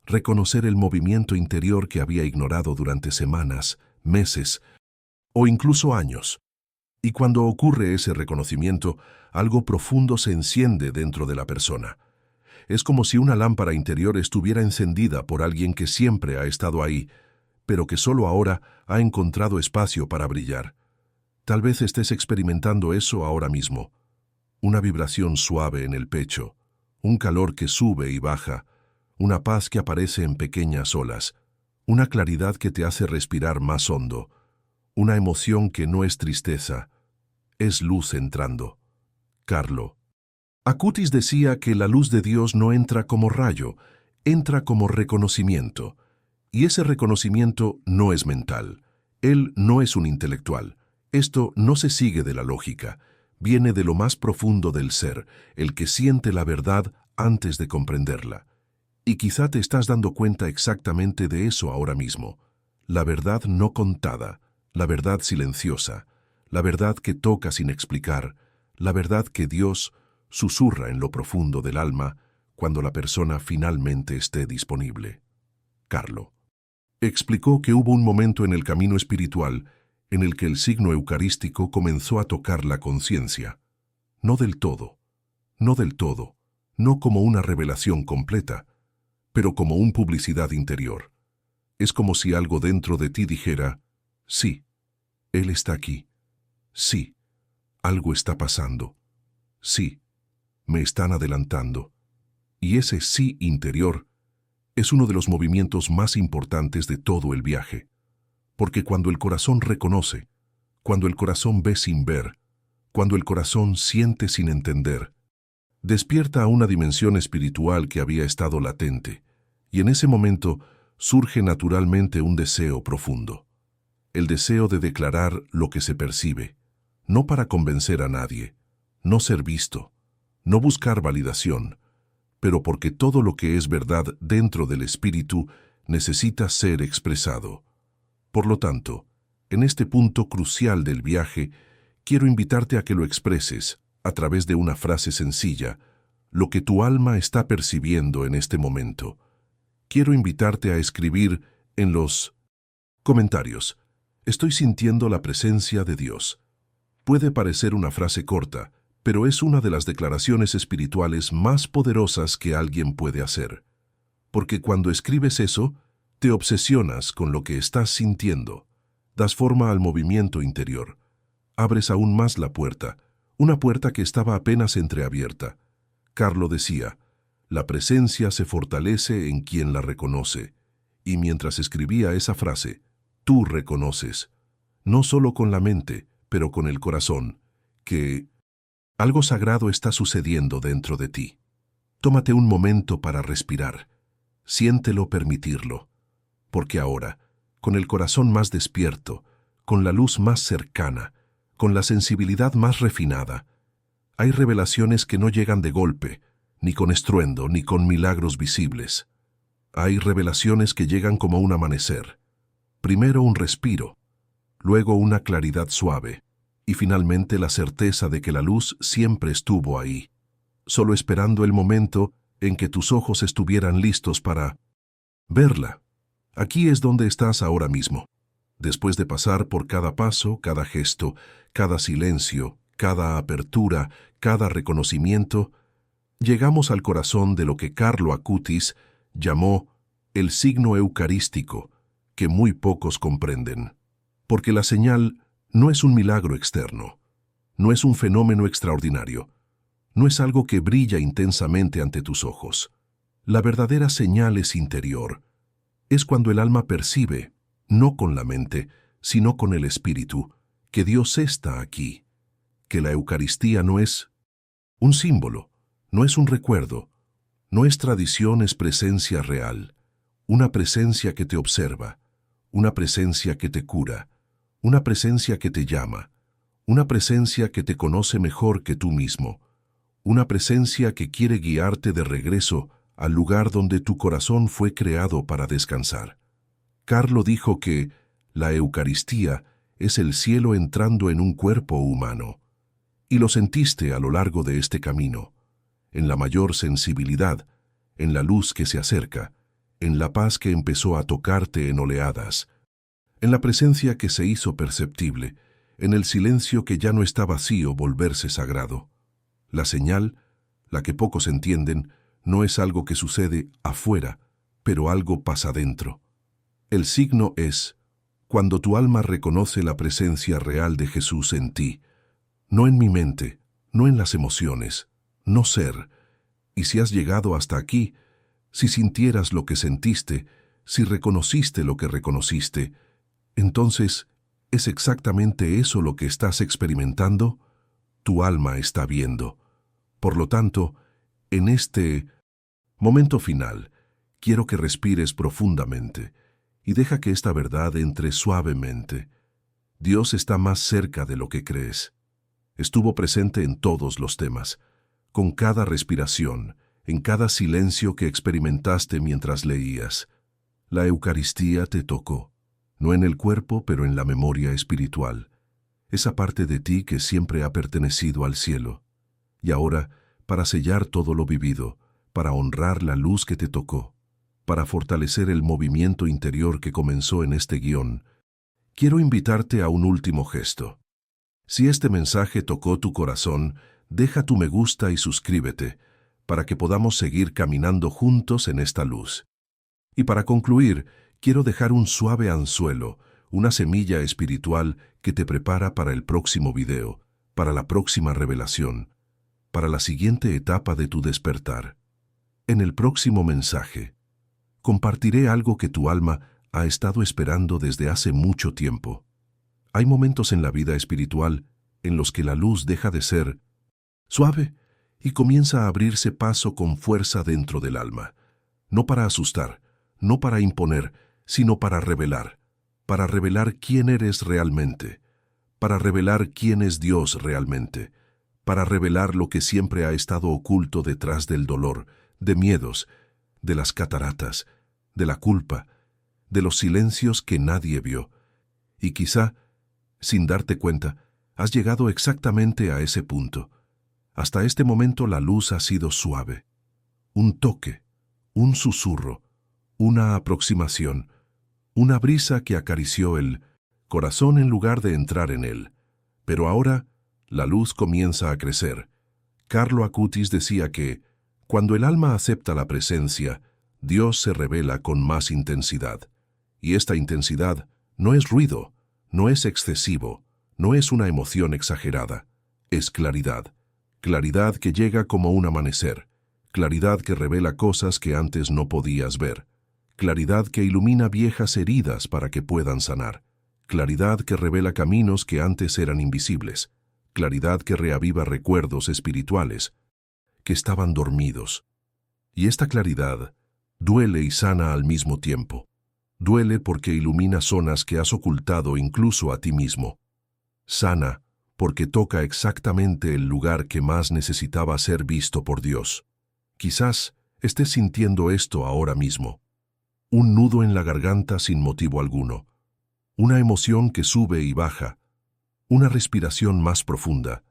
reconocer el movimiento interior que había ignorado durante semanas, meses o incluso años. Y cuando ocurre ese reconocimiento, algo profundo se enciende dentro de la persona. Es como si una lámpara interior estuviera encendida por alguien que siempre ha estado ahí, pero que solo ahora ha encontrado espacio para brillar. Tal vez estés experimentando eso ahora mismo. Una vibración suave en el pecho, un calor que sube y baja, una paz que aparece en pequeñas olas, una claridad que te hace respirar más hondo, una emoción que no es tristeza, es luz entrando. Carlo Acutis decía que la luz de Dios no entra como rayo, entra como reconocimiento. Y ese reconocimiento no es mental. Él no es un intelectual. Esto no se sigue de la lógica. Viene de lo más profundo del ser, el que siente la verdad antes de comprenderla. Y quizá te estás dando cuenta exactamente de eso ahora mismo. La verdad no contada, la verdad silenciosa, la verdad que toca sin explicar, la verdad que Dios susurra en lo profundo del alma cuando la persona finalmente esté disponible. Carlo explicó que hubo un momento en el camino espiritual en el que el signo eucarístico comenzó a tocar la conciencia. No del todo, no como una revelación completa, pero como una publicidad interior. Es como si algo dentro de ti dijera, sí, Él está aquí, sí, algo está pasando, sí, me están adelantando. Y ese sí interior es uno de los movimientos más importantes de todo el viaje. Porque cuando el corazón reconoce, cuando el corazón ve sin ver, cuando el corazón siente sin entender, despierta a una dimensión espiritual que había estado latente, y en ese momento surge naturalmente un deseo profundo. El deseo de declarar lo que se percibe, no para convencer a nadie, no ser visto, no buscar validación, pero porque todo lo que es verdad dentro del espíritu necesita ser expresado. Por lo tanto, en este punto crucial del viaje, quiero invitarte a que lo expreses, a través de una frase sencilla, lo que tu alma está percibiendo en este momento. Quiero invitarte a escribir en los comentarios, estoy sintiendo la presencia de Dios. Puede parecer una frase corta, pero es una de las declaraciones espirituales más poderosas que alguien puede hacer. Porque cuando escribes eso, te obsesionas con lo que estás sintiendo, das forma al movimiento interior, abres aún más la puerta, una puerta que estaba apenas entreabierta. Carlo decía, la presencia se fortalece en quien la reconoce, y mientras escribía esa frase, tú reconoces, no solo con la mente, pero con el corazón, que algo sagrado está sucediendo dentro de ti. Tómate un momento para respirar, siéntelo permitirlo. Porque ahora, con el corazón más despierto, con la luz más cercana, con la sensibilidad más refinada, hay revelaciones que no llegan de golpe, ni con estruendo, ni con milagros visibles. Hay revelaciones que llegan como un amanecer. Primero un respiro, luego una claridad suave, y finalmente la certeza de que la luz siempre estuvo ahí, solo esperando el momento en que tus ojos estuvieran listos para verla. Aquí es donde estás ahora mismo. Después de pasar por cada paso, cada gesto, cada silencio, cada apertura, cada reconocimiento, llegamos al corazón de lo que Carlo Acutis llamó el signo eucarístico, que muy pocos comprenden. Porque la señal no es un milagro externo, no es un fenómeno extraordinario, no es algo que brilla intensamente ante tus ojos. La verdadera señal es interior. Es cuando el alma percibe, no con la mente, sino con el espíritu, que Dios está aquí, que la Eucaristía no es un símbolo, no es un recuerdo, no es tradición, es presencia real, una presencia que te observa, una presencia que te cura, una presencia que te llama, una presencia que te conoce mejor que tú mismo, una presencia que quiere guiarte de regreso al lugar donde tu corazón fue creado para descansar. Carlo dijo que la Eucaristía es el cielo entrando en un cuerpo humano, y lo sentiste a lo largo de este camino, en la mayor sensibilidad, en la luz que se acerca, en la paz que empezó a tocarte en oleadas, en la presencia que se hizo perceptible, en el silencio que ya no está vacío volverse sagrado. La señal, la que pocos entienden, no es algo que sucede afuera, pero algo pasa dentro. El signo es cuando tu alma reconoce la presencia real de Jesús en ti, no en mi mente, no en las emociones, no ser. Y si has llegado hasta aquí, si sintieras lo que sentiste, si reconociste lo que reconociste, entonces, ¿es exactamente eso lo que estás experimentando? Tu alma está viendo. Por lo tanto, en este momento final, quiero que respires profundamente y deja que esta verdad entre suavemente. Dios está más cerca de lo que crees. Estuvo presente en todos los temas, con cada respiración, en cada silencio que experimentaste mientras leías. La Eucaristía te tocó, no en el cuerpo, pero en la memoria espiritual, esa parte de ti que siempre ha pertenecido al cielo. Y ahora, para sellar todo lo vivido, para honrar la luz que te tocó, para fortalecer el movimiento interior que comenzó en este guión, quiero invitarte a un último gesto. Si este mensaje tocó tu corazón, deja tu me gusta y suscríbete, para que podamos seguir caminando juntos en esta luz. Y para concluir, quiero dejar un suave anzuelo, una semilla espiritual que te prepara para el próximo video, para la próxima revelación, para la siguiente etapa de tu despertar. En el próximo mensaje, compartiré algo que tu alma ha estado esperando desde hace mucho tiempo. Hay momentos en la vida espiritual en los que la luz deja de ser suave y comienza a abrirse paso con fuerza dentro del alma, no para asustar, no para imponer, sino para revelar quién eres realmente, para revelar quién es Dios realmente, para revelar lo que siempre ha estado oculto detrás del dolor, de miedos, de las cataratas, de la culpa, de los silencios que nadie vio. Y quizá, sin darte cuenta, has llegado exactamente a ese punto. Hasta este momento la luz ha sido suave. Un toque, un susurro, una aproximación, una brisa que acarició el corazón en lugar de entrar en él. Pero ahora, la luz comienza a crecer. Carlo Acutis decía que, cuando el alma acepta la presencia, Dios se revela con más intensidad. Y esta intensidad no es ruido, no es excesivo, no es una emoción exagerada, es claridad. Claridad que llega como un amanecer, claridad que revela cosas que antes no podías ver, claridad que ilumina viejas heridas para que puedan sanar, claridad que revela caminos que antes eran invisibles, claridad que reaviva recuerdos espirituales que estaban dormidos. Y esta claridad duele y sana al mismo tiempo. Duele porque ilumina zonas que has ocultado incluso a ti mismo. Sana porque toca exactamente el lugar que más necesitaba ser visto por Dios. Quizás estés sintiendo esto ahora mismo. Un nudo en la garganta sin motivo alguno. Una emoción que sube y baja. Una respiración más profunda.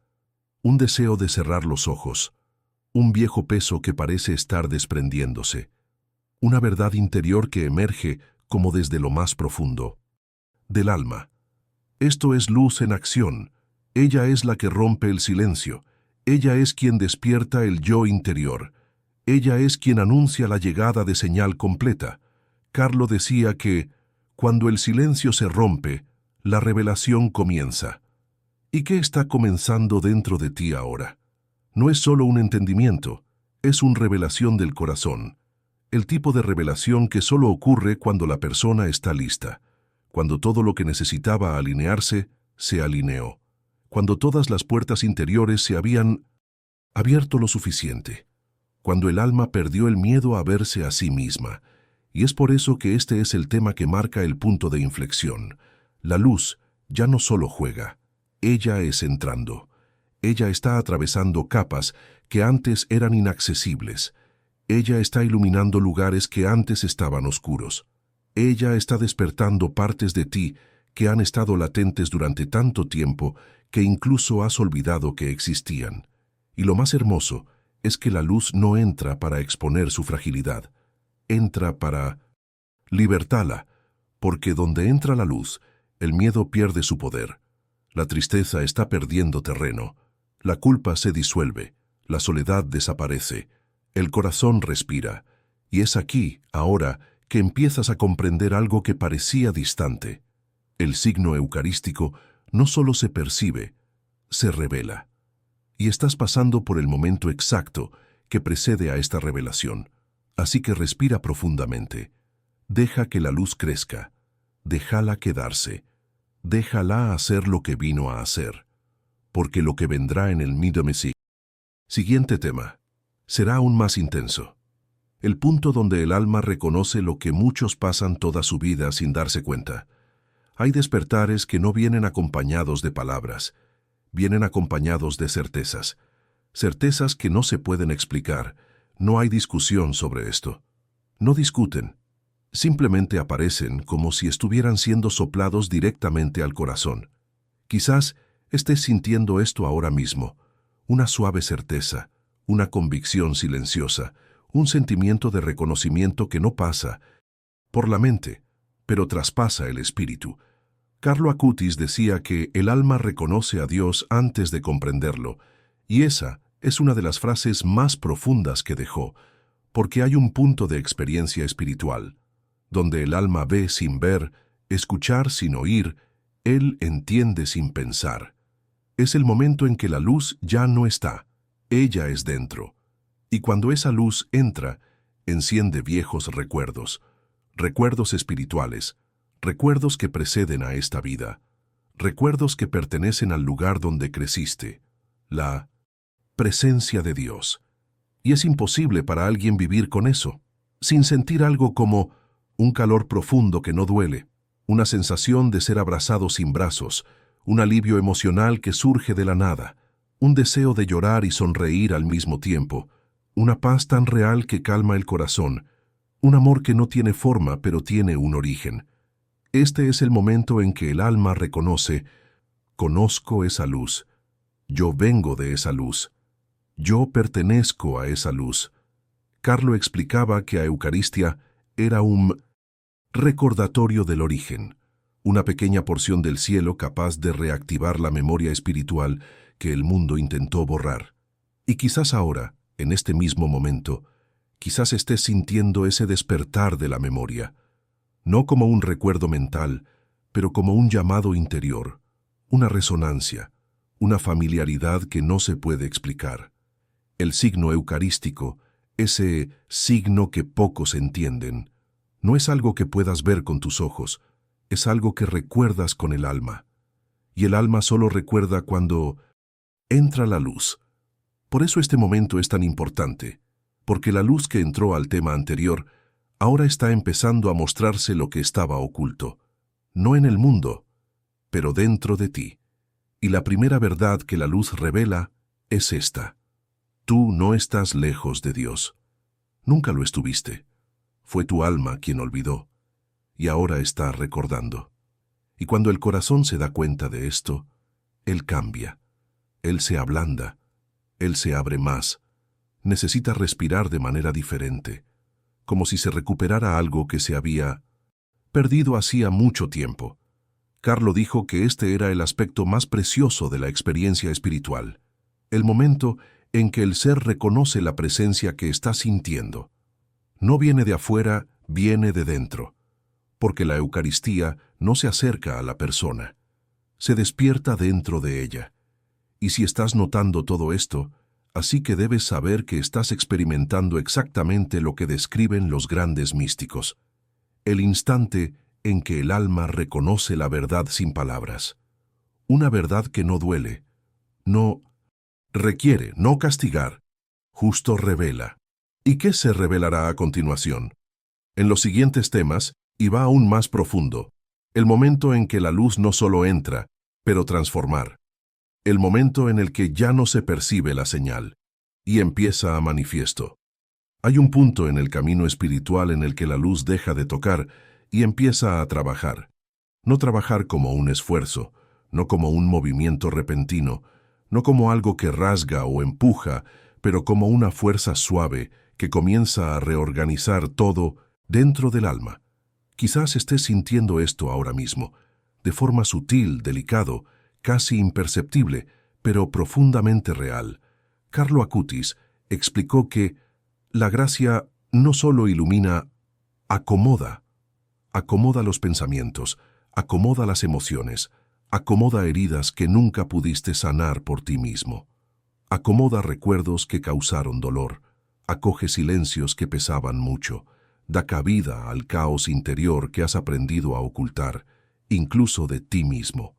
Un deseo de cerrar los ojos. Un viejo peso que parece estar desprendiéndose. Una verdad interior que emerge como desde lo más profundo del alma. Esto es luz en acción. Ella es la que rompe el silencio. Ella es quien despierta el yo interior. Ella es quien anuncia la llegada de señal completa. Carlo decía que, cuando el silencio se rompe, la revelación comienza. ¿Y qué está comenzando dentro de ti ahora? No es solo un entendimiento, es una revelación del corazón. el tipo de revelación que solo ocurre cuando la persona está lista, cuando todo lo que necesitaba alinearse se alineó, cuando todas las puertas interiores se habían abierto lo suficiente, cuando el alma perdió el miedo a verse a sí misma. Y es por eso que este es el tema que marca el punto de inflexión. La luz ya no solo juega, ella es entrando. Ella está atravesando capas que antes eran inaccesibles. Ella está iluminando lugares que antes estaban oscuros. Ella está despertando partes de ti que han estado latentes durante tanto tiempo que incluso has olvidado que existían. Y lo más hermoso es que la luz no entra para exponer su fragilidad. Entra para libertarla, porque donde entra la luz, el miedo pierde su poder. La tristeza está perdiendo terreno. La culpa se disuelve. La soledad desaparece. El corazón respira. Y es aquí, ahora, que empiezas a comprender algo que parecía distante. El signo eucarístico no solo se percibe, se revela. Y estás pasando por el momento exacto que precede a esta revelación. Así que respira profundamente. Deja que la luz crezca. Déjala quedarse. Déjala hacer lo que vino a hacer. Porque lo que vendrá en el Middomesi. Siguiente tema. Será aún más intenso. El punto donde el alma reconoce lo que muchos pasan toda su vida sin darse cuenta. Hay despertares que no vienen acompañados de palabras. Vienen acompañados de certezas. Certezas que no se pueden explicar. No hay discusión sobre esto. No discuten. Simplemente aparecen como si estuvieran siendo soplados directamente al corazón. Quizás estés sintiendo esto ahora mismo. Una suave certeza, una convicción silenciosa, un sentimiento de reconocimiento que no pasa por la mente, pero traspasa el espíritu. Carlo Acutis decía que el alma reconoce a Dios antes de comprenderlo, y esa es una de las frases más profundas que dejó, porque hay un punto de experiencia espiritual, donde el alma ve sin ver, escuchar sin oír, él entiende sin pensar. Es el momento en que la luz ya no está, ella es dentro. Y cuando esa luz entra, enciende viejos recuerdos, recuerdos espirituales, recuerdos que preceden a esta vida, recuerdos que pertenecen al lugar donde creciste, la presencia de Dios. Y es imposible para alguien vivir con eso, sin sentir algo como un calor profundo que no duele, una sensación de ser abrazado sin brazos, un alivio emocional que surge de la nada, un deseo de llorar y sonreír al mismo tiempo, una paz tan real que calma el corazón, un amor que no tiene forma pero tiene un origen. Este es el momento en que el alma reconoce, conozco esa luz, yo vengo de esa luz, yo pertenezco a esa luz. Carlo explicaba que a Eucaristía era un recordatorio del origen, una pequeña porción del cielo capaz de reactivar la memoria espiritual que el mundo intentó borrar. Y quizás ahora, en este mismo momento, quizás estés sintiendo ese despertar de la memoria, no como un recuerdo mental, pero como un llamado interior, una resonancia, una familiaridad que no se puede explicar. El signo eucarístico, ese signo que pocos entienden, no es algo que puedas ver con tus ojos, es algo que recuerdas con el alma. Y el alma solo recuerda cuando entra la luz. Por eso este momento es tan importante, porque la luz que entró al tema anterior ahora está empezando a mostrarse lo que estaba oculto, no en el mundo, pero dentro de ti. Y la primera verdad que la luz revela es esta: tú no estás lejos de Dios. Nunca lo estuviste. Fue tu alma quien olvidó, y ahora está recordando. Y cuando el corazón se da cuenta de esto, él cambia, él se ablanda, él se abre más, necesita respirar de manera diferente, como si se recuperara algo que se había perdido hacía mucho tiempo. Carlo dijo que este era el aspecto más precioso de la experiencia espiritual, el momento en que el ser reconoce la presencia que está sintiendo. No viene de afuera, viene de dentro, porque la Eucaristía no se acerca a la persona, se despierta dentro de ella. Y si estás notando todo esto, Así que debes saber que estás experimentando exactamente lo que describen los grandes místicos. El instante en que el alma reconoce la verdad sin palabras. Una verdad que no duele, no requiere, no castigar, justo revela. ¿Y qué se revelará a continuación? En los siguientes temas, y va aún más profundo, el momento en que la luz no solo entra, pero transformar. El momento en el que ya no se percibe la señal, y empieza a manifiesto. Hay un punto en el camino espiritual en el que la luz deja de tocar y empieza a trabajar. No trabajar como un esfuerzo, no como un movimiento repentino, no como algo que rasga o empuja, pero como una fuerza suave que comienza a reorganizar todo dentro del alma. Quizás estés sintiendo esto ahora mismo, de forma sutil, delicado, casi imperceptible, pero profundamente real. Carlo Acutis explicó que la gracia no solo ilumina, acomoda. Acomoda los pensamientos, acomoda las emociones, acomoda heridas que nunca pudiste sanar por ti mismo. Acomoda recuerdos que causaron dolor, acoge silencios que pesaban mucho, da cabida al caos interior que has aprendido a ocultar, incluso de ti mismo.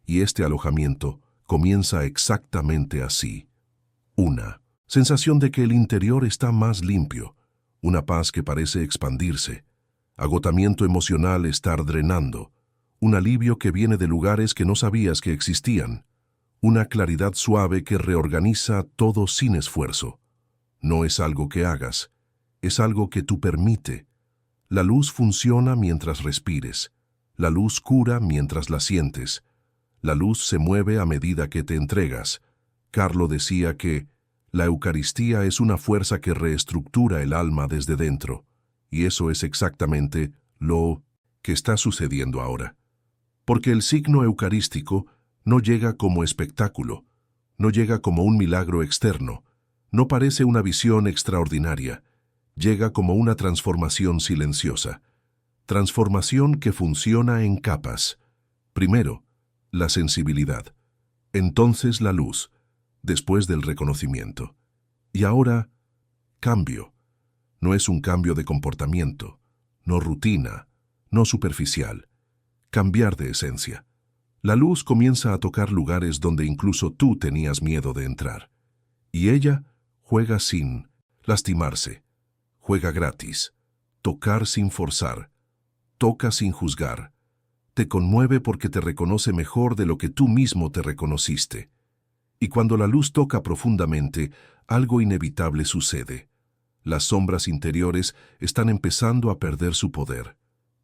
Y este alojamiento comienza exactamente así. Una sensación de que el interior está más limpio, una paz que parece expandirse, agotamiento emocional estar drenando, un alivio que viene de lugares que no sabías que existían, una claridad suave que reorganiza todo sin esfuerzo. No es algo que hagas, es algo que tú permite. La luz funciona mientras respires, la luz cura mientras la sientes, la luz se mueve a medida que te entregas. Carlo decía que la Eucaristía es una fuerza que reestructura el alma desde dentro, y eso es exactamente lo que está sucediendo ahora. Porque el signo eucarístico no llega como espectáculo, no llega como un milagro externo, no parece una visión extraordinaria, llega como una transformación silenciosa. Transformación que funciona en capas. Primero, la sensibilidad, entonces la luz, después del reconocimiento. Y ahora, cambio. No es un cambio de comportamiento, no rutina, no superficial. Cambiar de esencia. La luz comienza a tocar lugares donde incluso tú tenías miedo de entrar. Y ella juega sin lastimarse, juega gratis, tocar sin forzar, toca sin juzgar. Te conmueve porque te reconoce mejor de lo que tú mismo te reconociste. Y cuando la luz toca profundamente, algo inevitable sucede. Las sombras interiores están empezando a perder su poder.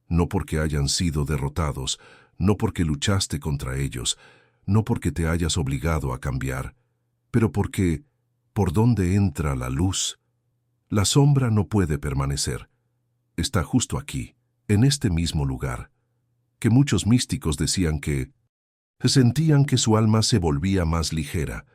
No porque hayan sido derrotados, no porque luchaste contra ellos, no porque te hayas obligado a cambiar, pero porque, por donde entra la luz, la sombra no puede permanecer. Está justo aquí, en este mismo lugar, que muchos místicos decían que sentían que su alma se volvía más ligera.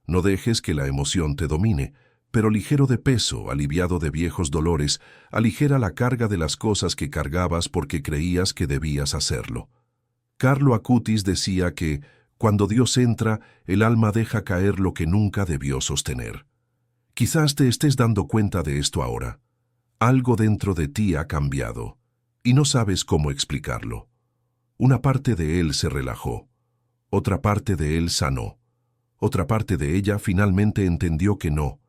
No dejes que la emoción te domine, pero ligero de peso, aliviado de viejos dolores, aligera la carga de las cosas que cargabas porque creías que debías hacerlo. Carlo Acutis decía que, cuando Dios entra, el alma deja caer lo que nunca debió sostener. Quizás te estés dando cuenta de esto ahora. Algo dentro de ti ha cambiado, y no sabes cómo explicarlo. Una parte de él se relajó, otra parte de él sanó, otra parte de ella finalmente entendió que no.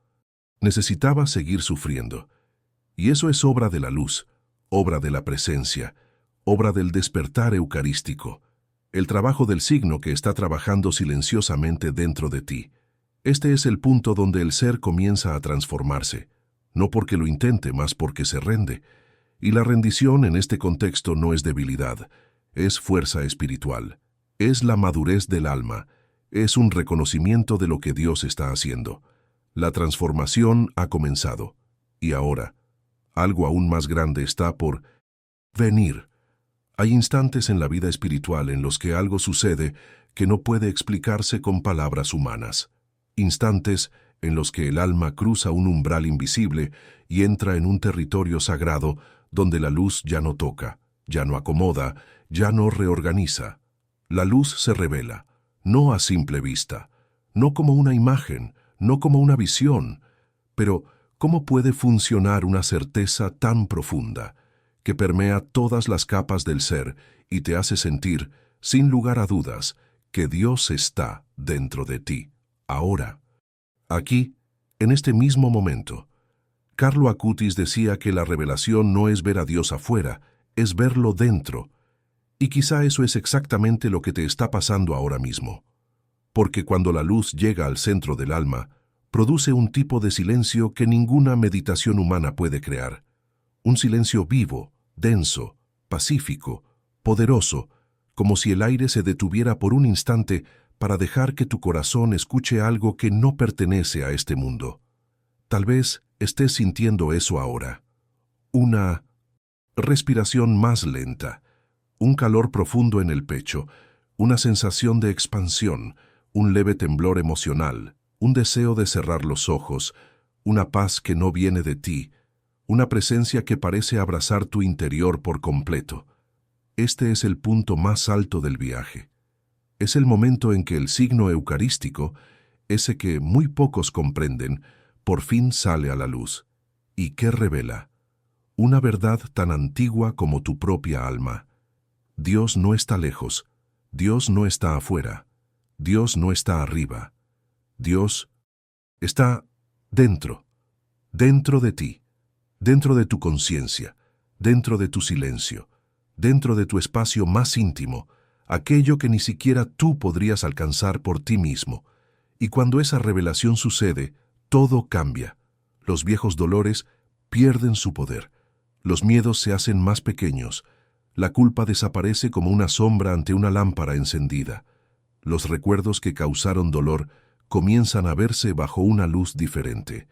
Necesitaba seguir sufriendo. Y eso es obra de la luz, obra de la presencia, obra del despertar eucarístico, el trabajo del signo que está trabajando silenciosamente dentro de ti. Este es el punto donde el ser comienza a transformarse, no porque lo intente, más porque se rende. Y la rendición en este contexto no es debilidad, es fuerza espiritual, es la madurez del alma, es un reconocimiento de lo que Dios está haciendo. La transformación ha comenzado, y ahora, algo aún más grande está por venir. Hay instantes en la vida espiritual en los que algo sucede que no puede explicarse con palabras humanas. Instantes en los que el alma cruza un umbral invisible y entra en un territorio sagrado donde la luz ya no toca, ya no acomoda, ya no reorganiza. La luz se revela, no a simple vista, no como una imagen, no como una visión, pero ¿cómo puede funcionar una certeza tan profunda, que permea todas las capas del ser y te hace sentir, sin lugar a dudas, que Dios está dentro de ti, ahora? Aquí, en este mismo momento, Carlo Acutis decía que la revelación no es ver a Dios afuera, es verlo dentro. Y quizá eso es exactamente lo que te está pasando ahora mismo. Porque cuando la luz llega al centro del alma, produce un tipo de silencio que ninguna meditación humana puede crear. Un silencio vivo, denso, pacífico, poderoso, como si el aire se detuviera por un instante para dejar que tu corazón escuche algo que no pertenece a este mundo. Tal vez estés sintiendo eso ahora. Una respiración más lenta, un calor profundo en el pecho, una sensación de expansión, un leve temblor emocional, un deseo de cerrar los ojos, una paz que no viene de ti, una presencia que parece abrazar tu interior por completo. Este es el punto más alto del viaje. Es el momento en que el signo eucarístico, ese que muy pocos comprenden, por fin sale a la luz. ¿Y qué revela? Una verdad tan antigua como tu propia alma. Dios no está lejos, Dios no está afuera, Dios no está arriba. Dios está dentro, dentro de ti, dentro de tu conciencia, dentro de tu silencio, dentro de tu espacio más íntimo, aquello que ni siquiera tú podrías alcanzar por ti mismo. Y cuando esa revelación sucede, todo cambia. Los viejos dolores pierden su poder. Los miedos se hacen más pequeños. La culpa desaparece como una sombra ante una lámpara encendida. Los recuerdos que causaron dolor comienzan a verse bajo una luz diferente.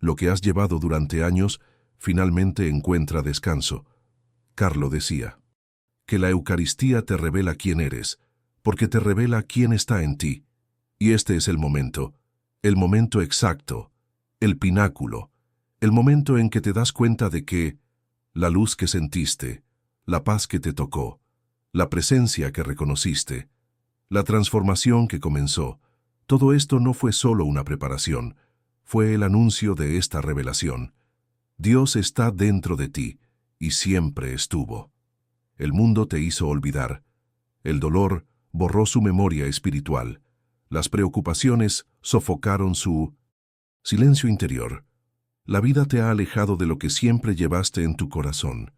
Lo que has llevado durante años finalmente encuentra descanso. Carlo decía que la Eucaristía te revela quién eres, porque te revela quién está en ti. Y este es el momento exacto, el pináculo, el momento en que te das cuenta de que la luz que sentiste, la paz que te tocó, la presencia que reconociste, la transformación que comenzó, todo esto no fue solo una preparación, fue el anuncio de esta revelación. Dios está dentro de ti y siempre estuvo. El mundo te hizo olvidar. El dolor borró su memoria espiritual. Las preocupaciones sofocaron su silencio interior. La vida te ha alejado de lo que siempre llevaste en tu corazón.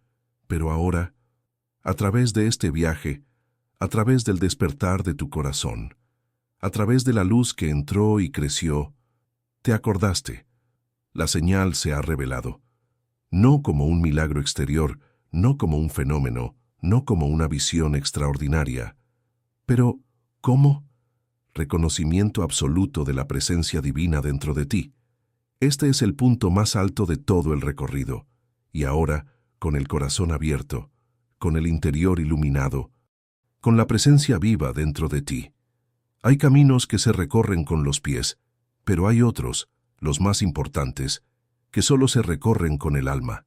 Pero ahora, a través de este viaje, a través del despertar de tu corazón, a través de la luz que entró y creció, te acordaste. La señal se ha revelado. No como un milagro exterior, no como un fenómeno, no como una visión extraordinaria. Pero, ¿cómo? Reconocimiento absoluto de la presencia divina dentro de ti. Este es el punto más alto de todo el recorrido. Y ahora, con el corazón abierto, con el interior iluminado, con la presencia viva dentro de ti. Hay caminos que se recorren con los pies, pero hay otros, los más importantes, que solo se recorren con el alma.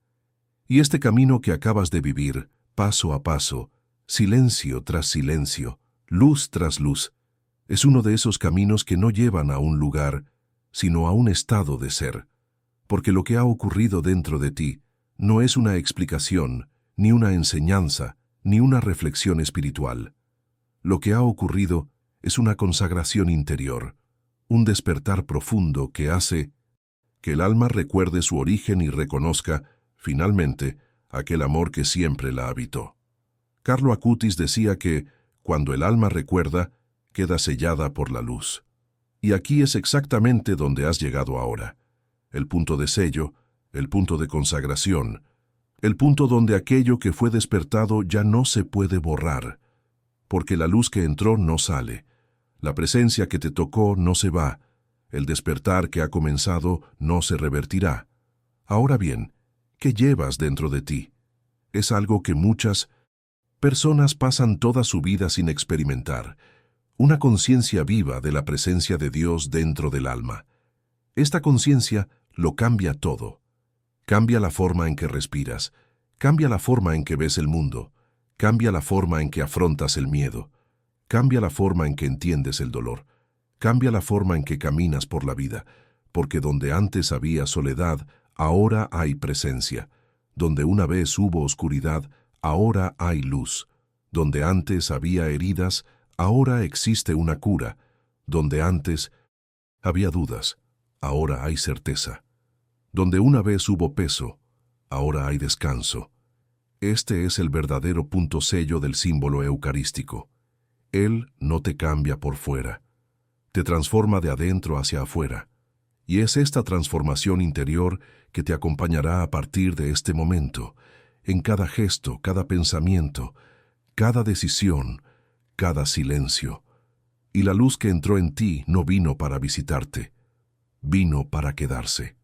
Y este camino que acabas de vivir, paso a paso, silencio tras silencio, luz tras luz, es uno de esos caminos que no llevan a un lugar, sino a un estado de ser, porque lo que ha ocurrido dentro de ti no es una explicación, ni una enseñanza, ni una reflexión espiritual. Lo que ha ocurrido es una consagración interior, un despertar profundo que hace que el alma recuerde su origen y reconozca, finalmente, aquel amor que siempre la habitó. Carlo Acutis decía que, cuando el alma recuerda, queda sellada por la luz. Y aquí es exactamente donde has llegado ahora. El punto de sello, el punto de consagración, el punto donde aquello que fue despertado ya no se puede borrar, porque la luz que entró no sale, la presencia que te tocó no se va, el despertar que ha comenzado no se revertirá. Ahora bien, ¿qué llevas dentro de ti? Es algo que muchas personas pasan toda su vida sin experimentar, una conciencia viva de la presencia de Dios dentro del alma. Esta conciencia lo cambia todo. Cambia la forma en que respiras, cambia la forma en que ves el mundo, cambia la forma en que afrontas el miedo, cambia la forma en que entiendes el dolor, Cambia la forma en que caminas por la vida, porque donde antes había soledad, ahora hay presencia. Donde una vez hubo oscuridad, ahora hay luz. Donde antes había heridas, ahora existe una cura. Donde antes había dudas, ahora hay certeza. Donde una vez hubo peso, ahora hay descanso. Este es el verdadero punto sello del símbolo eucarístico. Él no te cambia por fuera, te transforma de adentro hacia afuera. Y es esta transformación interior que te acompañará a partir de este momento, en cada gesto, cada pensamiento, cada decisión, cada silencio. Y la luz que entró en ti no vino para visitarte, vino para quedarse.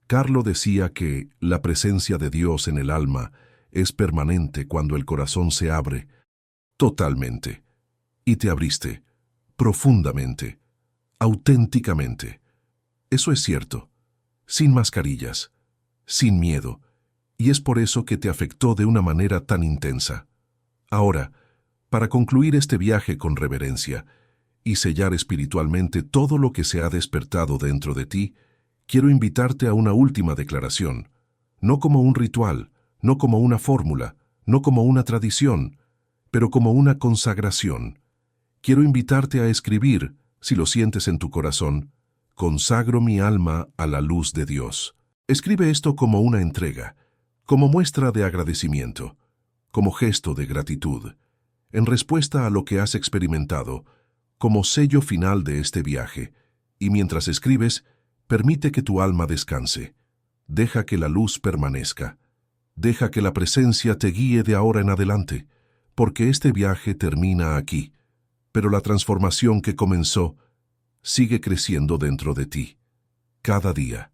Carlo decía que la presencia de Dios en el alma es permanente cuando el corazón se abre totalmente. Y te abriste profundamente, auténticamente. Eso es cierto, sin mascarillas, sin miedo, y es por eso que te afectó de una manera tan intensa. Ahora, para concluir este viaje con reverencia y sellar espiritualmente todo lo que se ha despertado dentro de ti, quiero invitarte a una última declaración, no como un ritual, no como una fórmula, no como una tradición, pero como una consagración. Quiero invitarte a escribir, si lo sientes en tu corazón, consagro mi alma a la luz de Dios. Escribe esto como una entrega, como muestra de agradecimiento, como gesto de gratitud, en respuesta a lo que has experimentado, como sello final de este viaje, y mientras escribes, permite que tu alma descanse. Deja que la luz permanezca. Deja que la presencia te guíe de ahora en adelante, porque este viaje termina aquí, pero la transformación que comenzó sigue creciendo dentro de ti, cada día.